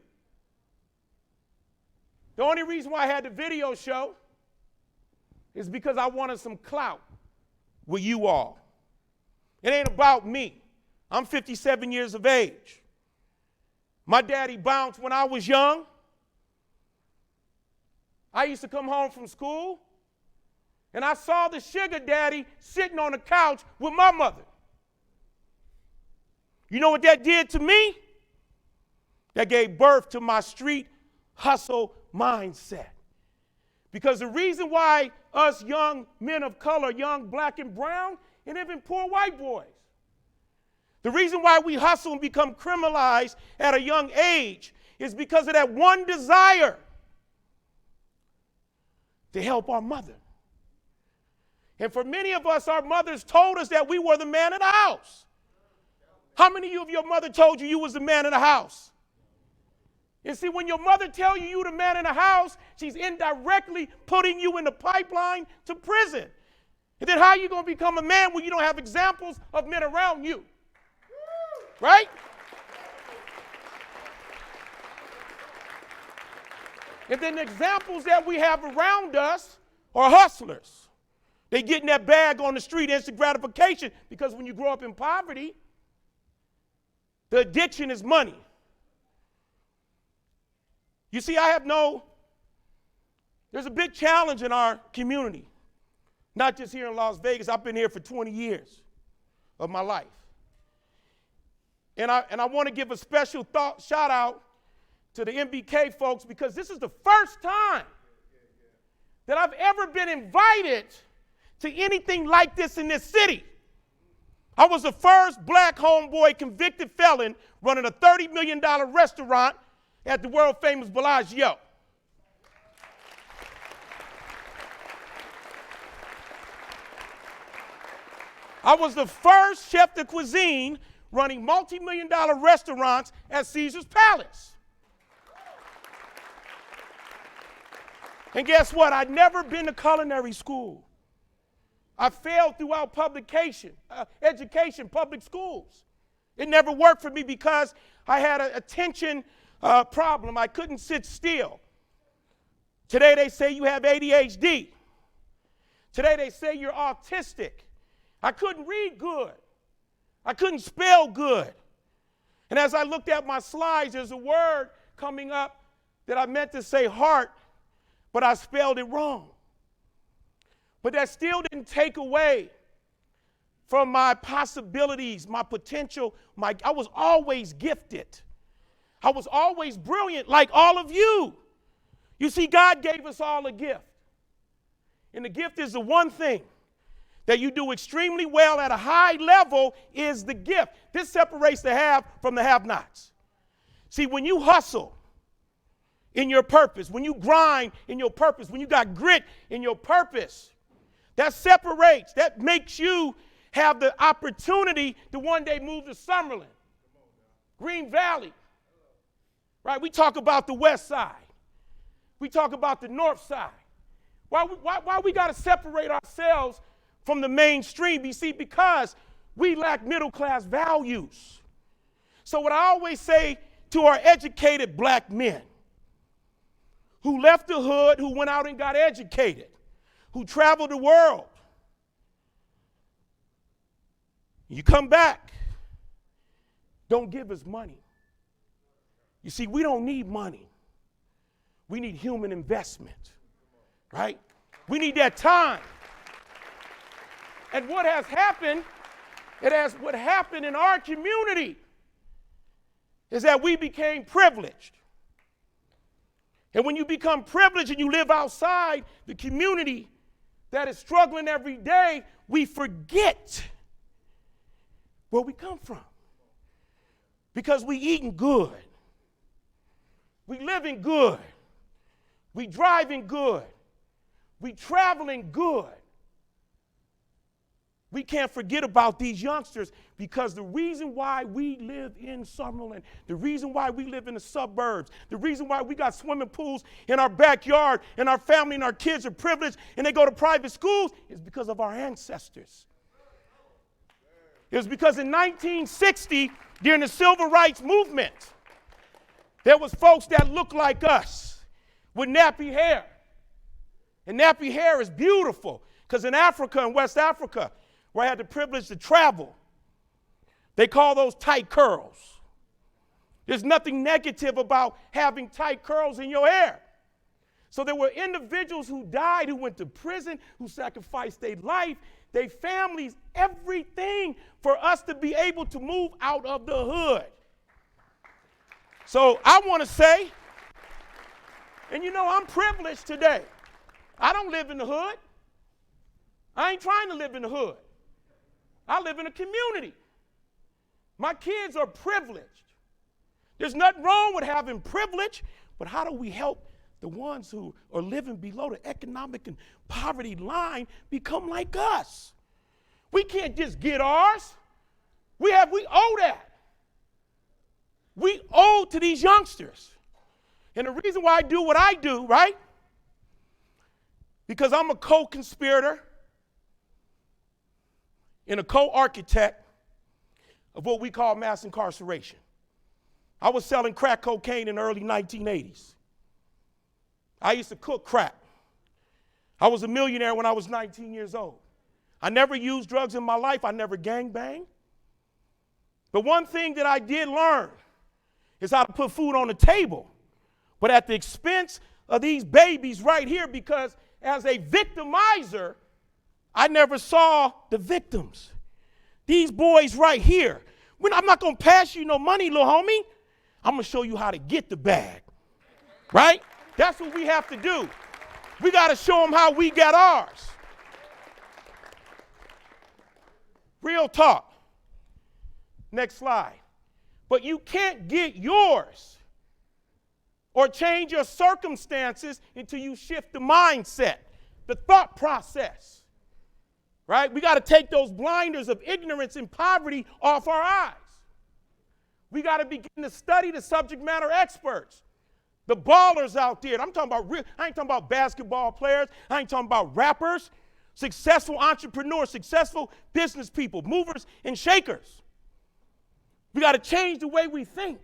The only reason why I had the video show is because I wanted some clout with you all. It ain't about me. I'm 57 years of age. My daddy bounced when I was young. I used to come home from school, and I saw the sugar daddy sitting on the couch with my mother. You know what that did to me? That gave birth to my street hustle mindset. Because the reason why us young men of color, young black and brown, and even poor white boys, the reason why we hustle and become criminalized at a young age is because of that one desire to help our mother. And for many of us, our mothers told us that we were the man of the house. How many of your mother told you you was the man of the house? And see, when your mother tells you you're the man in the house, she's indirectly putting you in the pipeline to prison. And then how are you going to become a man when you don't have examples of men around you? Right? And then the examples that we have around us are hustlers. They get in that bag on the street, instant gratification, because when you grow up in poverty, the addiction is money. You see, there's a big challenge in our community, not just here in Las Vegas. I've been here for 20 years of my life. And I want to give a special shout out to the MBK folks, because this is the first time that I've ever been invited to anything like this in this city. I was the first black homeboy convicted felon running a $30 million restaurant at the world famous Bellagio. I was the first chef de cuisine running multi-million-dollar restaurants at Caesar's Palace. And guess what? I'd never been to culinary school. I failed throughout education, public schools. It never worked for me because I had an attention problem. I couldn't sit still. Today they say you have ADHD. Today they say you're autistic. I couldn't read good. I couldn't spell good. And as I looked at my slides, there's a word coming up that I meant to say heart, but I spelled it wrong. But that still didn't take away from my possibilities, my potential. I was always gifted. I was always brilliant like all of you. You see, God gave us all a gift. And the gift is the one thing that you do extremely well at a high level is the gift. This separates the have from the have-nots. See, when you hustle in your purpose, when you grind in your purpose, when you got grit in your purpose, that separates, that makes you have the opportunity to one day move to Summerlin, Green Valley, right? We talk about the west side. We talk about the north side. Why we got to separate ourselves from the mainstream? You see, because we lack middle-class values. So what I always say to our educated black men who left the hood, who went out and got educated, who traveled the world, you come back, don't give us money. You see, we don't need money. We need human investment, right? We need that time. And what has happened, what happened in our community is that we became privileged. And when you become privileged and you live outside the community that is struggling every day, we forget where we come from. Because we eating good. We living good. We driving good. We traveling good. We can't forget about these youngsters because the reason why we live in Summerlin, the reason why we live in the suburbs, the reason why we got swimming pools in our backyard and our family and our kids are privileged and they go to private schools is because of our ancestors. It was because in 1960, during the Civil Rights Movement, there was folks that looked like us with nappy hair. And nappy hair is beautiful because in Africa, in West Africa, where I had the privilege to travel, they call those tight curls. There's nothing negative about having tight curls in your hair. So there were individuals who died, who went to prison, who sacrificed their life, their families, everything for us to be able to move out of the hood. So I want to say, and you know, I'm privileged today. I don't live in the hood. I ain't trying to live in the hood. I live in a community. My kids are privileged. There's nothing wrong with having privilege, but how do we help the ones who are living below the economic and poverty line become like us? We can't just get ours. We owe that. We owe to these youngsters. And the reason why I do what I do, right? Because I'm a co-conspirator and a co-architect of what we call mass incarceration. I was selling crack cocaine in the early 1980s. I used to cook crack. I was a millionaire when I was 19 years old. I never used drugs in my life. I never gangbanged. But one thing that I did learn is how to put food on the table, but at the expense of these babies right here, because as a victimizer, I never saw the victims. These boys right here. I'm not going to pass you no money, little homie. I'm going to show you how to get the bag, right? That's what we have to do. We got to show them how we got ours. Real talk. Next slide. But you can't get yours or change your circumstances until you shift the mindset, the thought process. Right? We got to take those blinders of ignorance and poverty off our eyes. We got to begin to study the subject matter experts, the ballers out there. I ain't talking about basketball players. I ain't talking about rappers, successful entrepreneurs, successful business people, movers and shakers. We got to change the way we think.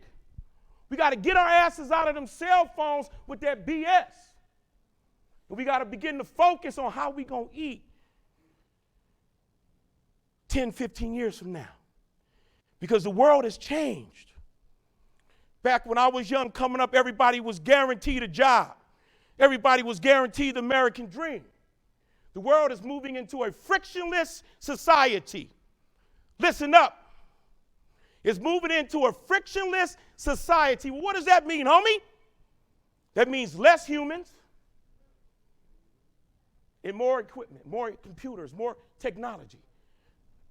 We got to get our asses out of them cell phones with that BS. And we got to begin to focus on how we going to eat 10, 15 years from now. Because the world has changed. Back when I was young, coming up, everybody was guaranteed a job. Everybody was guaranteed the American dream. The world is moving into a frictionless society. Listen up. It's moving into a frictionless society. Well, what does that mean, homie? That means less humans and more equipment, more computers, more technology.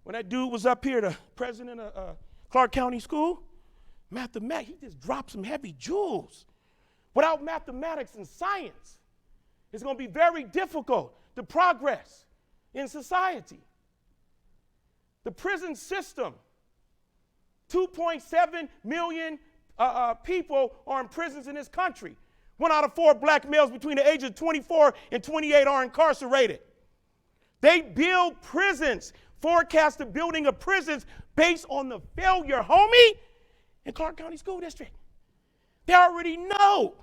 When that dude was up here, the president of Clark County School, mathematics, he just dropped some heavy jewels. Without mathematics and science, it's going to be very difficult to progress in society. The prison system, 2.7 million people are in prisons in this country. 1 out of 4 black males between the ages of 24 and 28 are incarcerated. They build prisons, forecast the building of prisons based on the failure, homie, in Clark County School District. They already know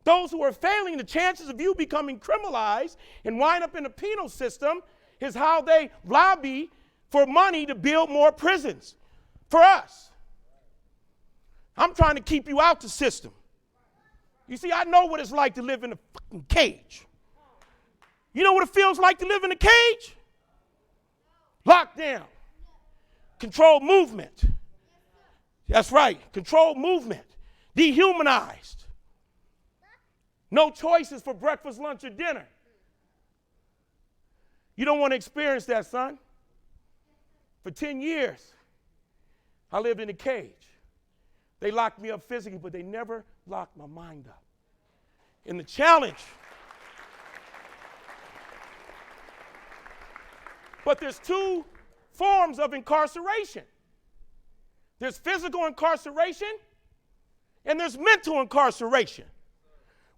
those who are failing, the chances of you becoming criminalized and wind up in the penal system is how they lobby for money to build more prisons for us. I'm trying to keep you out the system. You see, I know what it's like to live in a fucking cage. You know what it feels like to live in a cage? Lockdown. Controlled movement. That's right, controlled movement. Dehumanized. No choices for breakfast, lunch, or dinner. You don't want to experience that, son. For 10 years, I lived in a cage. They locked me up physically, but they never locked my mind up. And the challenge, but there's 2 forms of incarceration. There's physical incarceration and there's mental incarceration,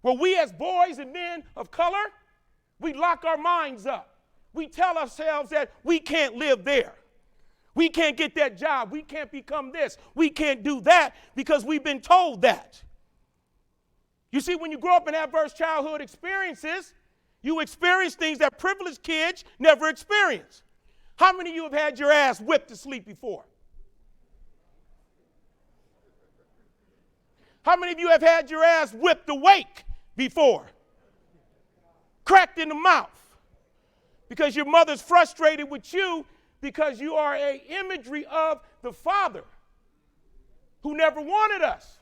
where we as boys and men of color, we lock our minds up. We tell ourselves that we can't live there. We can't get that job. We can't become this. We can't do that because we've been told that. You see, when you grow up in adverse childhood experiences, you experience things that privileged kids never experience. How many of you have had your ass whipped to sleep before? How many of you have had your ass whipped awake before? Cracked in the mouth because your mother's frustrated with you because you are an imagery of the father who never wanted us.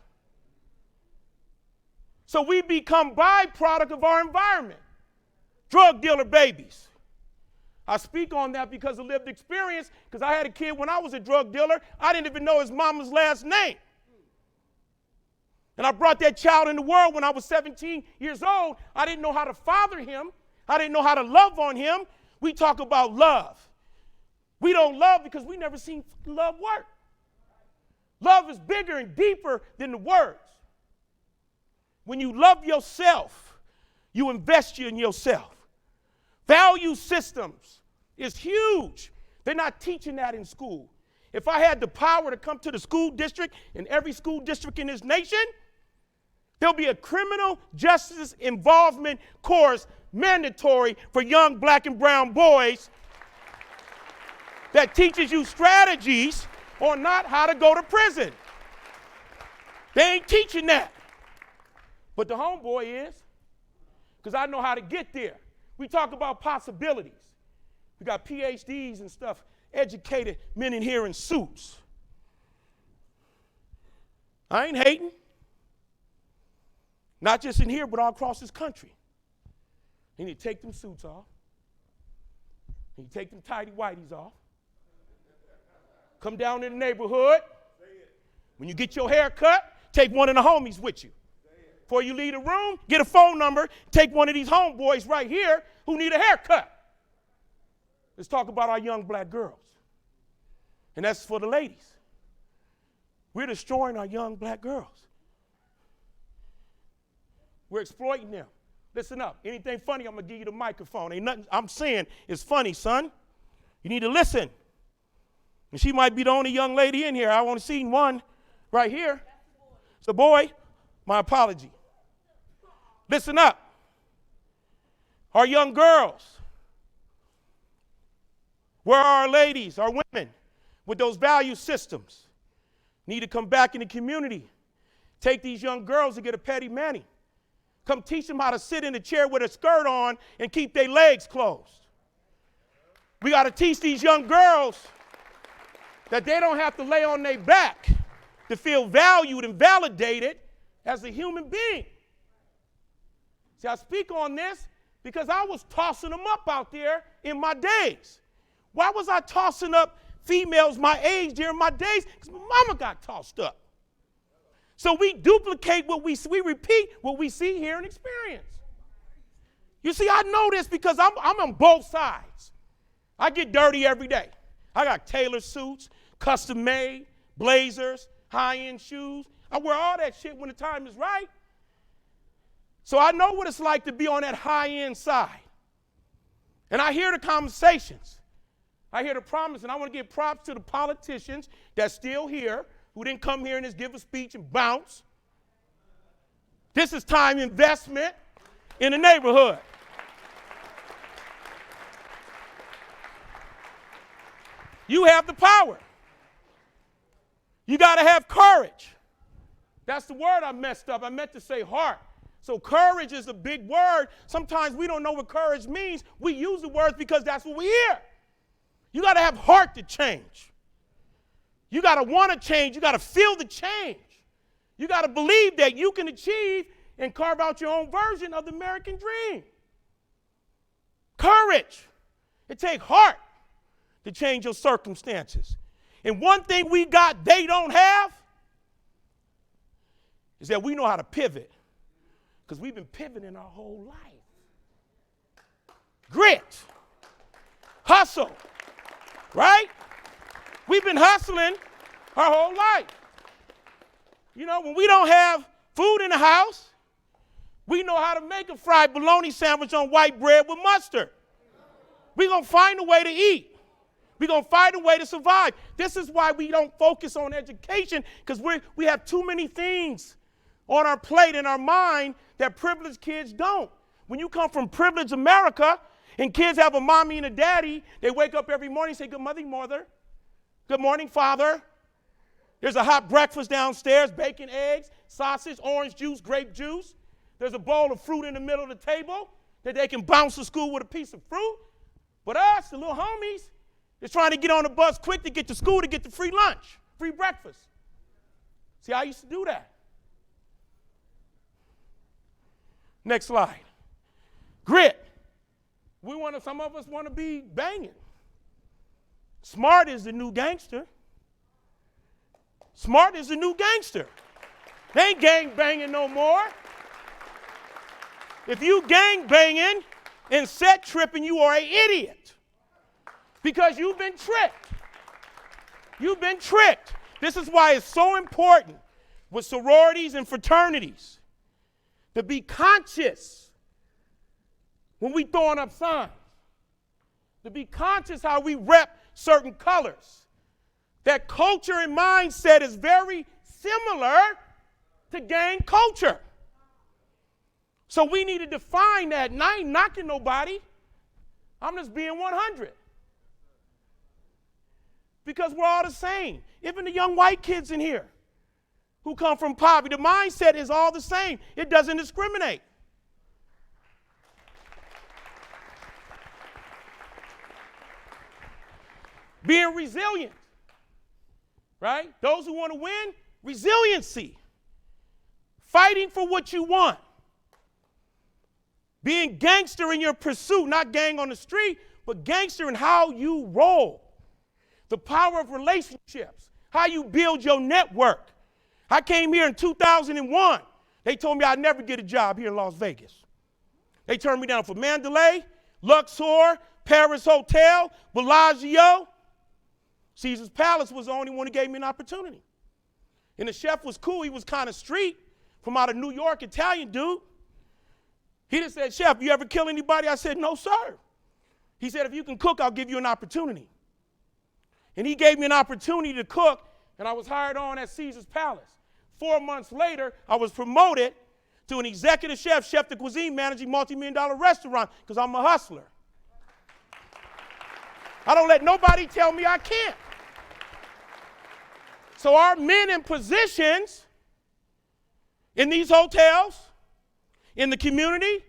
So we become byproduct of our environment. Drug dealer babies. I speak on that because of lived experience, because I had a kid when I was a drug dealer. I didn't even know his mama's last name. And I brought that child in the world when I was 17 years old. I didn't know how to father him. I didn't know how to love on him. We talk about love. We don't love because we never seen love work. Love is bigger and deeper than the words. When you love yourself, you invest in yourself. Value systems is huge. They're not teaching that in school. If I had the power to come to the school district, in every school district in this nation, there'll be a criminal justice involvement course mandatory for young black and brown boys that teaches you strategies on not how to go to prison. They ain't teaching that. But the homeboy is, because I know how to get there. We talk about possibilities. We got PhDs and stuff, educated men in here in suits. I ain't hating. Not just in here, but all across this country. You need to take them suits off. You take them tighty-whities off. Come down to the neighborhood. When you get your hair cut, take one of the homies with you. Before you leave the room, get a phone number, take one of these homeboys right here who need a haircut. Let's talk about our young black girls. And that's for the ladies. We're destroying our young black girls. We're exploiting them. Listen up. Anything funny, I'm going to give you the microphone. Ain't nothing I'm saying is funny, son. You need to listen. And she might be the only young lady in here. I only seen one right here. It's a boy. My apology. Listen up. Our young girls, where are our ladies, our women with those value systems? Need to come back in the community. Take these young girls and get a petty manny. Come teach them how to sit in a chair with a skirt on and keep their legs closed. We got to teach these young girls that they don't have to lay on their back to feel valued and validated as a human being. See, I speak on this Because I was tossing them up out there in my days. Why was I tossing up females my age during my days? Because my mama got tossed up. So we duplicate what we repeat what we see, hear, and experience. You see, I know this because I'm on both sides. I get dirty every day. I got tailored suits, custom made, blazers, high-end shoes. I wear all that shit when the time is right. So I know what it's like to be on that high-end side. And I hear the conversations. I hear the promise, and I want to give props to the politicians that's still here, who didn't come here and just give a speech and bounce. This is time investment in the neighborhood. You have the power. You got to have courage. That's the word I messed up. I meant to say heart. So courage is a big word. Sometimes we don't know what courage means. We use the words because that's what we hear. You got to have heart to change. You got to want to change. You got to feel the change. You got to believe that you can achieve and carve out your own version of the American dream. Courage. It takes heart to change your circumstances. And one thing we got they don't have is that we know how to pivot, because we've been pivoting our whole life. Grit. Hustle. Right? We've been hustling our whole life. You know, when we don't have food in the house, we know how to make a fried bologna sandwich on white bread with mustard. We're going to find a way to eat. We're going to find a way to survive. This is why we don't focus on education, because we have too many things on our plate in our mind that privileged kids don't. When you come from privileged America and kids have a mommy and a daddy, they wake up every morning and say, good morning, mother. Good morning, father. There's a hot breakfast downstairs, bacon, eggs, sausage, orange juice, grape juice. There's a bowl of fruit in the middle of the table that they can bounce to school with a piece of fruit. But us, the little homies, is trying to get on the bus quick to get to school to get the free lunch, free breakfast. See, I used to do that. Next slide. Grit. Some of us want to be banging. Smart is the new gangster. Smart is the new gangster. They ain't gang banging no more. If you gang banging and set tripping, you are an idiot. Because you've been tricked. You've been tricked. This is why it's so important with sororities and fraternities to be conscious when we throwing up signs. To be conscious how we rep certain colors. That culture and mindset is very similar to gang culture. So we need to define that, and I ain't knocking nobody. I'm just being 100. Because we're all the same. Even the young white kids in here who come from poverty, the mindset is all the same. It doesn't discriminate. Being resilient, right? Those who want to win, resiliency. Fighting for what you want. Being gangster in your pursuit, not gang on the street, but gangster in how you roll. The power of relationships, how you build your network. I came here in 2001. They told me I'd never get a job here in Las Vegas. They turned me down for Mandalay, Luxor, Paris Hotel, Bellagio. Caesar's Palace was the only one who gave me an opportunity. And the chef was cool. He was kind of street, from out of New York, Italian dude. He just said, chef, you ever kill anybody? I said, no, sir. He said, if you can cook, I'll give you an opportunity. And he gave me an opportunity to cook, and I was hired on at Caesar's Palace. 4 months later, I was promoted to an executive chef, chef de cuisine, managing multi-million-dollar restaurant, because I'm a hustler. I don't let nobody tell me I can't. So our men in positions in these hotels, in the community,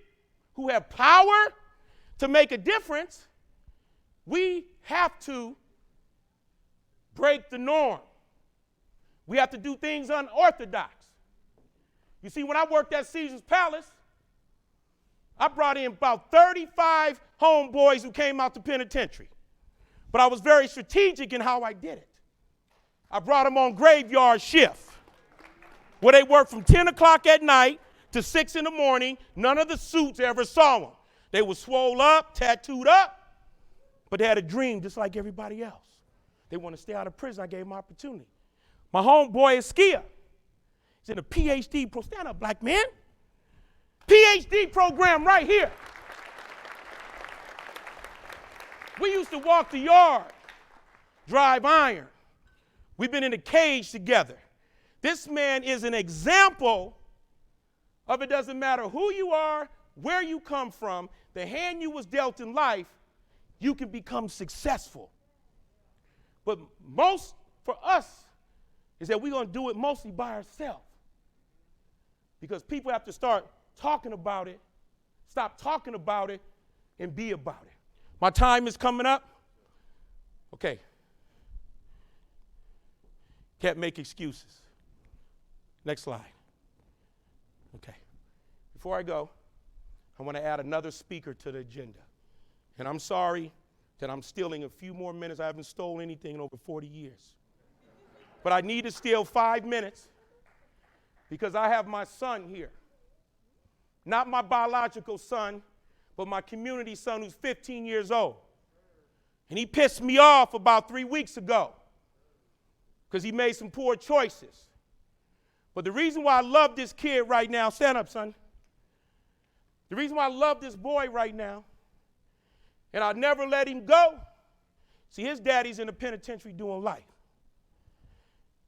who have power to make a difference, we have to break the norm. We have to do things unorthodox. You see, when I worked at Caesar's Palace, I brought in about 35 homeboys who came out the penitentiary. But I was very strategic in how I did it. I brought them on graveyard shift, where they worked from 10 o'clock at night to 6 in the morning. None of the suits ever saw them. They were swole up, tattooed up, but they had a dream just like everybody else. They want to stay out of prison. I gave them opportunity. My homeboy is Skia. He's in a PhD stand up, black man. PhD program right here. We used to walk the yard, drive iron. We've been in a cage together. This man is an example of it doesn't matter who you are, where you come from, the hand you was dealt in life, you can become successful. But most for us is that we're going to do it mostly by ourselves. Because people have to start talking about it, stop talking about it, and be about it. My time is coming up. Okay. Can't make excuses. Next slide. Okay. Before I go, I want to add another speaker to the agenda. And I'm sorry that I'm stealing a few more minutes. I haven't stolen anything in over 40 years. But I need to steal 5 minutes because I have my son here. Not my biological son, but my community son who's 15 years old. And he pissed me off about 3 weeks ago because he made some poor choices. But the reason why I love this kid right now, stand up, son. The reason why I love this boy right now, and I'll never let him go, see, his daddy's in the penitentiary doing life.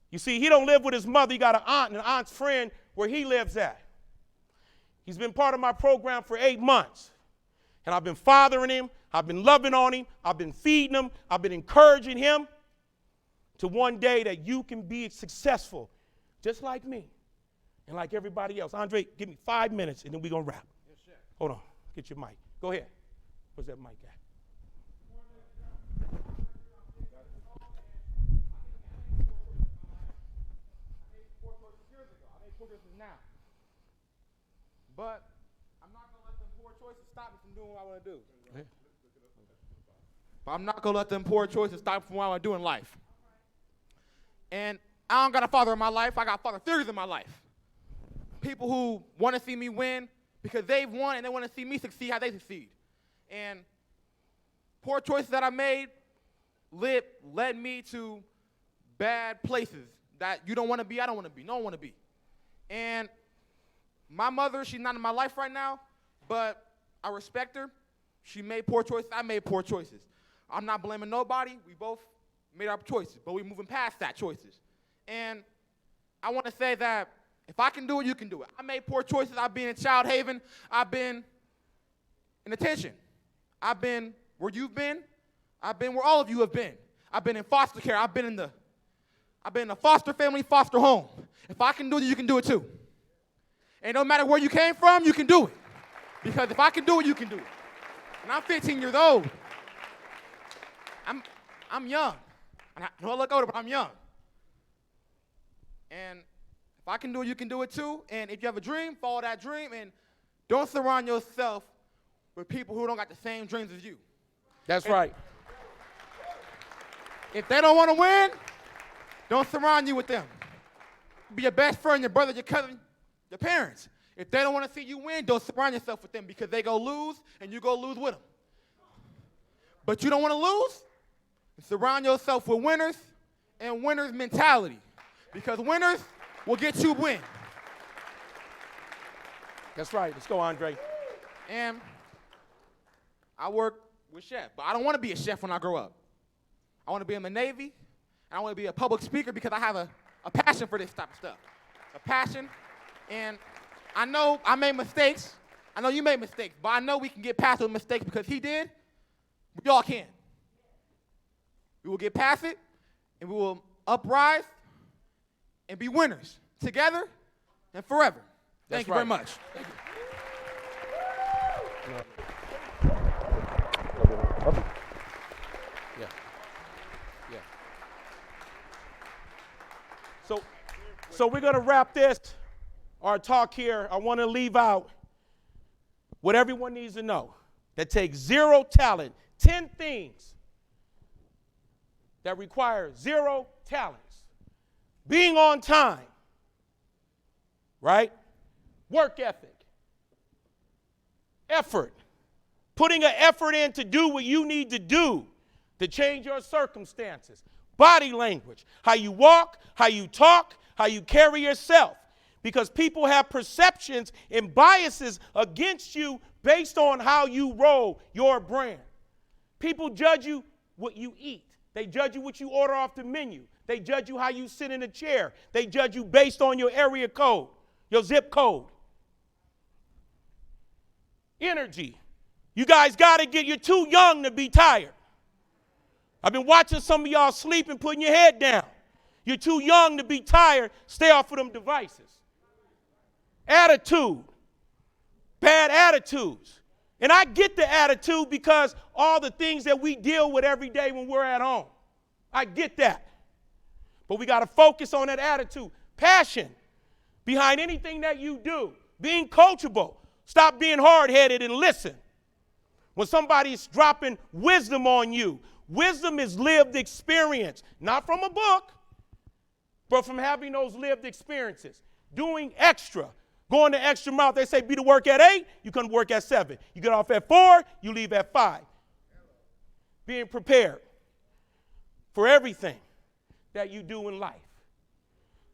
You see, he don't live with his mother. He got an aunt and an aunt's friend where he lives at. He's been part of my program for 8 months. And I've been fathering him. I've been loving on him. I've been feeding him. I've been encouraging him to one day that you can be successful just like me and like everybody else. Andre, give me 5 minutes and then we're going to wrap. Yes, sir. Hold on. Get your mic. Go ahead. Where's that mic at? But I'm not going to let them poor choices stop me from doing what I want to do. Yeah. But I'm not going to let them poor choices stop me from what I want to do in life. And I don't got a father in my life. I got father figures in my life. People who want to see me win because they've won and they want to see me succeed how they succeed. And poor choices that I made led me to bad places that you don't want to be, I don't want to be, no one want to be. And my mother, she's not in my life right now, but I respect her. She made poor choices. I made poor choices. I'm not blaming nobody. We both made our choices, but we're moving past that choices. And I want to say that if I can do it, you can do it. I made poor choices. I've been in Child Haven. I've been in detention. I've been where you've been. I've been where all of you have been. I've been in foster care. I've been in a foster family, foster home. If I can do it, you can do it too. And no matter where you came from, you can do it. Because if I can do it, you can do it. And I'm 15 years old. I'm young. I don't look older, but I'm young. And if I can do it, you can do it too. And if you have a dream, follow that dream. And don't surround yourself with people who don't got the same dreams as you. That's right. If they don't want to win, don't surround you with them. Be your best friend, your brother, your cousin, your parents. If they don't want to see you win, don't surround yourself with them because they go lose and you go lose with them. But you don't want to lose? Surround yourself with winners and winners mentality because winners will get you win. That's right. Let's go, Andre. And I work with chefs, but I don't want to be a chef when I grow up. I want to be in the Navy, and I want to be a public speaker because I have a passion for this type of stuff. A passion, and I know I made mistakes. I know you made mistakes, but I know we can get past those mistakes because he did. We all can. We will get past it, and we will uprise and be winners together and forever. Thank you very much. Thank you. Yeah. Yeah. So we're going to wrap our talk here. I want to leave out what everyone needs to know that takes 0 talent, 10 things that require 0 talents. Being on time, right? Work ethic, effort, putting an effort in to do what you need to do to change your circumstances. Body language, how you walk, how you talk, how you carry yourself. Because people have perceptions and biases against you based on how you roll your brand. People judge you what you eat. They judge you what you order off the menu. They judge you how you sit in a chair. They judge you based on your area code, your zip code. Energy. You guys got to you're too young to be tired. I've been watching some of y'all sleep and putting your head down. You're too young to be tired. Stay off of them devices. Attitude. Bad attitudes. And I get the attitude because all the things that we deal with every day when we're at home. I get that. But we got to focus on that attitude. Passion behind anything that you do. Being coachable. Stop being hard-headed and listen. When somebody's dropping wisdom on you, wisdom is lived experience. Not from a book, but from having those lived experiences. Doing extra. Going the extra mile. They say be to work at 8, you come to work at 7. You get off at 4, you leave at 5. Being prepared for everything that you do in life.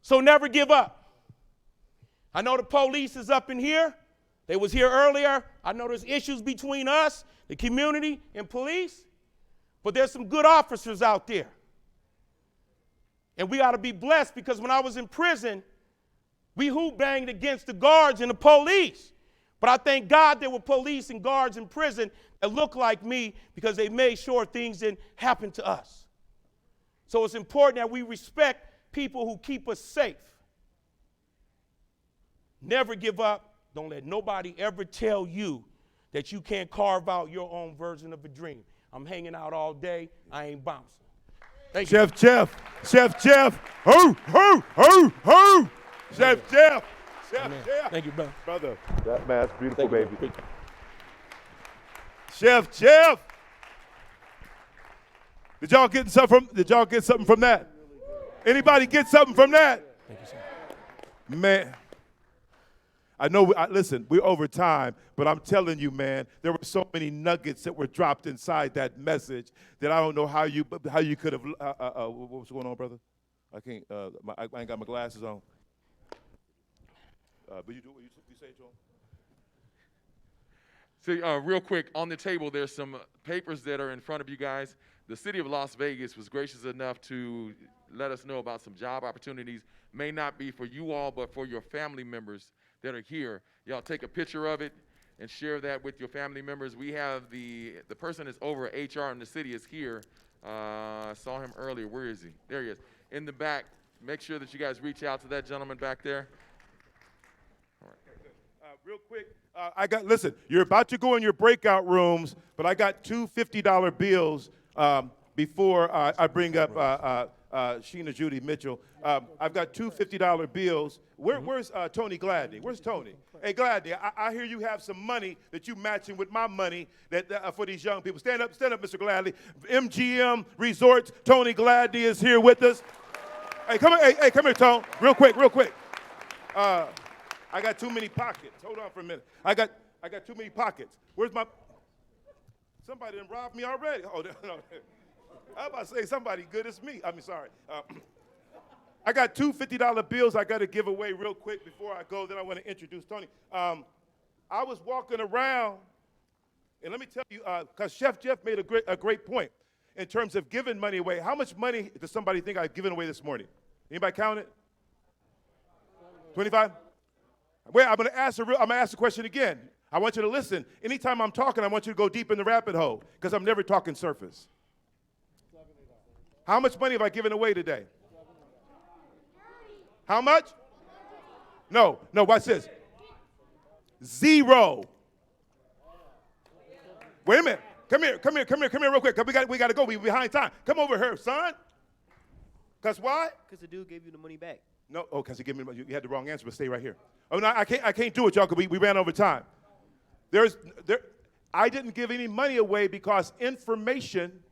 So never give up. I know the police is up in here. They was here earlier. I know there's issues between us, the community, and police. But there's some good officers out there. And we ought to be blessed because when I was in prison, we banged against the guards and the police. But I thank God there were police and guards in prison that looked like me because they made sure things didn't happen to us. So it's important that we respect people who keep us safe. Never give up. Don't let nobody ever tell you that you can't carve out your own version of a dream. I'm hanging out all day. I ain't bouncing. Thank you. Chef Jeff. Ho, ho, ho, ho. Chef Jeff. Chef Jeff. Thank you, brother. Brother, that man's beautiful, baby. Chef Jeff. Did y'all get something from that? Anybody get something from that? Thank you, sir. Man. I know, listen, we're over time, but I'm telling you, man, there were so many nuggets that were dropped inside that message that I don't know how you could have, what's going on, brother? I can't, I ain't got my glasses on. But you do what you say, Joel? So real quick, on the table, there's some papers that are in front of you guys. The city of Las Vegas was gracious enough to let us know about some job opportunities. May not be for you all, but for your family members that are here. Y'all take a picture of it and share that with your family members. We have the person that's over HR in the city is here. I saw him earlier. Where is he? There he is. In the back. Make sure that you guys reach out to that gentleman back there. All right. Real quick, listen, you're about to go in your breakout rooms, but I got two $50 bills before I bring up Sheena Judy Mitchell. I've got two $50 bills. Where's Tony Gladney? Where's Tony? Hey, Gladney, I hear you have some money that you matching with my money that for these young people. Stand up, Mr. Gladney. MGM Resorts, Tony Gladney is here with us. Hey, come here, Tone. Real quick. I got too many pockets. Hold on for a minute. I got too many pockets. Where's my? Somebody done robbed me already. Oh, no. I was about to say somebody good as me. I mean, sorry. I got two $50 bills I got to give away real quick before I go. Then I want to introduce Tony. I was walking around, and let me tell you, because Chef Jeff made a great point in terms of giving money away. How much money does somebody think I've given away this morning? Anybody count it? 25? Wait, I'm gonna ask the question again. I want you to listen. Anytime I'm talking, I want you to go deep in the rabbit hole because I'm never talking surface. How much money have I given away today? How much? No, watch this. 0. Wait a minute. Come here real quick. We got to go. We're behind time. Come over here, son. Because why? Because the dude gave you the money back. No, because he gave me the money. You had the wrong answer, but stay right here. Oh, no, I can't do it, y'all, because we ran over time. I didn't give any money away because information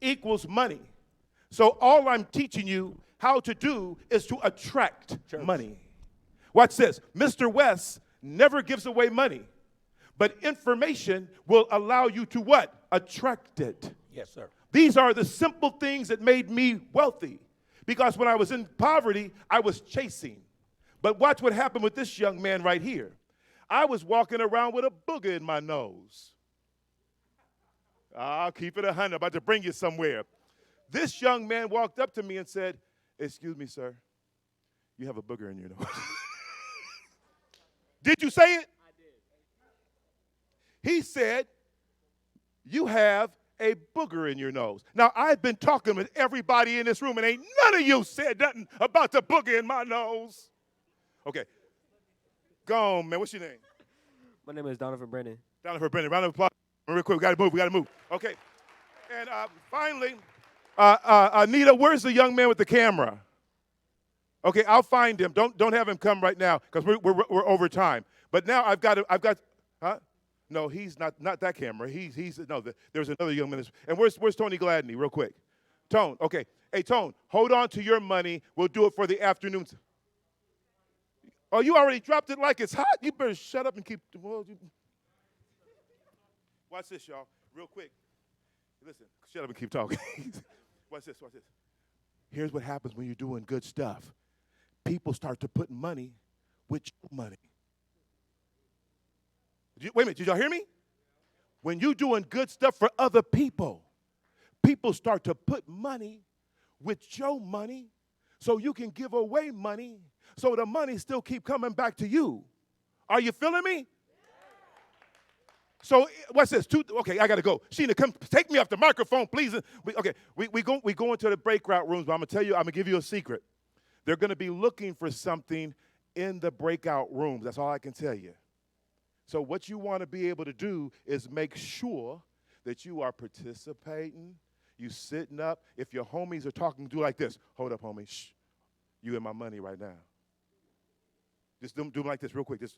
equals money. So all I'm teaching you how to do is to attract money. Watch this. Mr. West never gives away money, but information will allow you to what? Attract it. Yes, sir. These are the simple things that made me wealthy, because when I was in poverty, I was chasing. But watch what happened with this young man right here. I was walking around with a booger in my nose. I'll keep it 100, about to bring you somewhere. This young man walked up to me and said, "Excuse me, sir, you have a booger in your nose." Did you say it? I did. He said, "You have a booger in your nose." Now, I've been talking with everybody in this room, and ain't none of you said nothing about the booger in my nose. Okay. Go on, man. What's your name? My name is Donovan Brennan. Donovan Brennan. Round of applause. Real quick. We got to move. Okay. And finally, Anita, where's the young man with the camera? Okay, I'll find him. Don't have him come right now because we're over time. But now I've got, huh? No, he's not that camera. There's another young man. And where's Tony Gladney, real quick? Tone, okay. Hey, Tone, hold on to your money. We'll do it for the afternoon. Oh, you already dropped it like it's hot? You better shut up and keep. Watch this, y'all, real quick. Listen, shut up and keep talking. Watch this. Here's what happens when you're doing good stuff. People start to put money with your money. Wait a minute, did y'all hear me? When you're doing good stuff for other people, people start to put money with your money so you can give away money so the money still keep coming back to you. Are you feeling me? So what's this? Okay, I got to go. Sheena, come take me off the microphone, please. We go into the breakout rooms, but I'm going to give you a secret. They're going to be looking for something in the breakout rooms. That's all I can tell you. So what you want to be able to do is make sure that you are participating, you sitting up. If your homies are talking, do like this. Hold up, homie. Shh. You in my money right now. Just do them like this real quick. Just.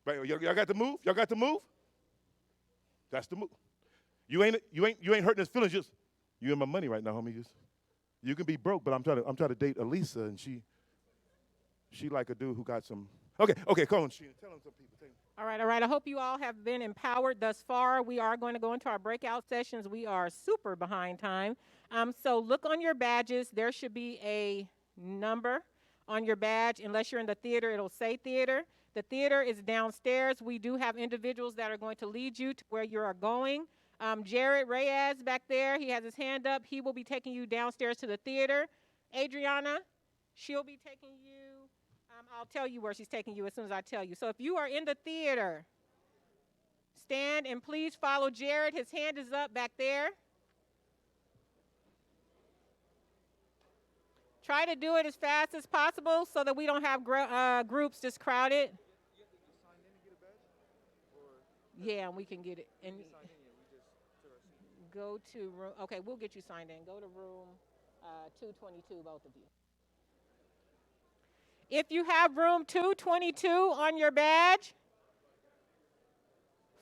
Right, y'all got to move? Y'all got to move? That's the move. You ain't hurting his feelings. Just you in my money right now, homie. Just you can be broke, but I'm trying to date Elisa, and she like a dude who got some. Okay, come on, Sheena. Tell them some people. All right. I hope you all have been empowered thus far. We are going to go into our breakout sessions. We are super behind time. So look on your badges. There should be a number on your badge. Unless you're in the theater, it'll say theater. The theater is downstairs. We do have individuals that are going to lead you to where you are going. Jared Reyes back there, he has his hand up. He will be taking you downstairs to the theater. Adriana, she'll be taking you. I'll tell you where she's taking you as soon as I tell you. So if you are in the theater, stand and please follow Jared. His hand is up back there. Try to do it as fast as possible so that we don't have groups just crowded. Yeah, and we can get it. And go to room. Okay, we'll get you signed in. Go to room 222, both of you. If you have room 222 on your badge,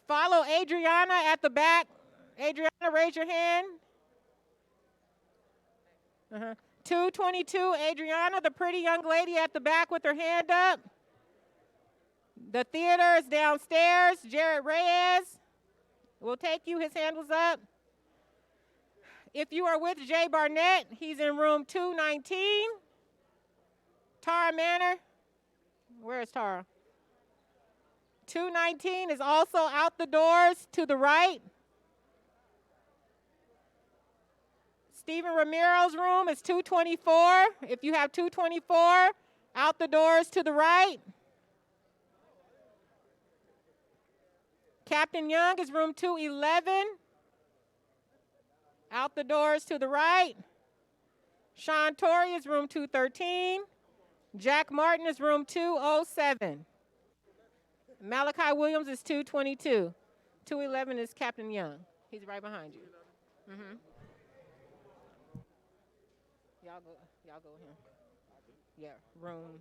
follow Adriana at the back. Adriana, raise your hand. 222, Adriana, the pretty young lady at the back with her hand up. The theater is downstairs. Jared Reyes will take you. His hand was up. If you are with Jay Barnett, he's in room 219. Tara Manor. Where is Tara? 219 is also out the doors to the right. Stephen Ramiro's room is 224. If you have 224, out the doors to the right. Captain Young is room 211. Out the doors to the right. Sean Torrey is room 213. Jack Martin is room 207. Malachi Williams is 222. 211 is Captain Young. He's right behind you. Mm-hmm. Y'all go him. Yeah, room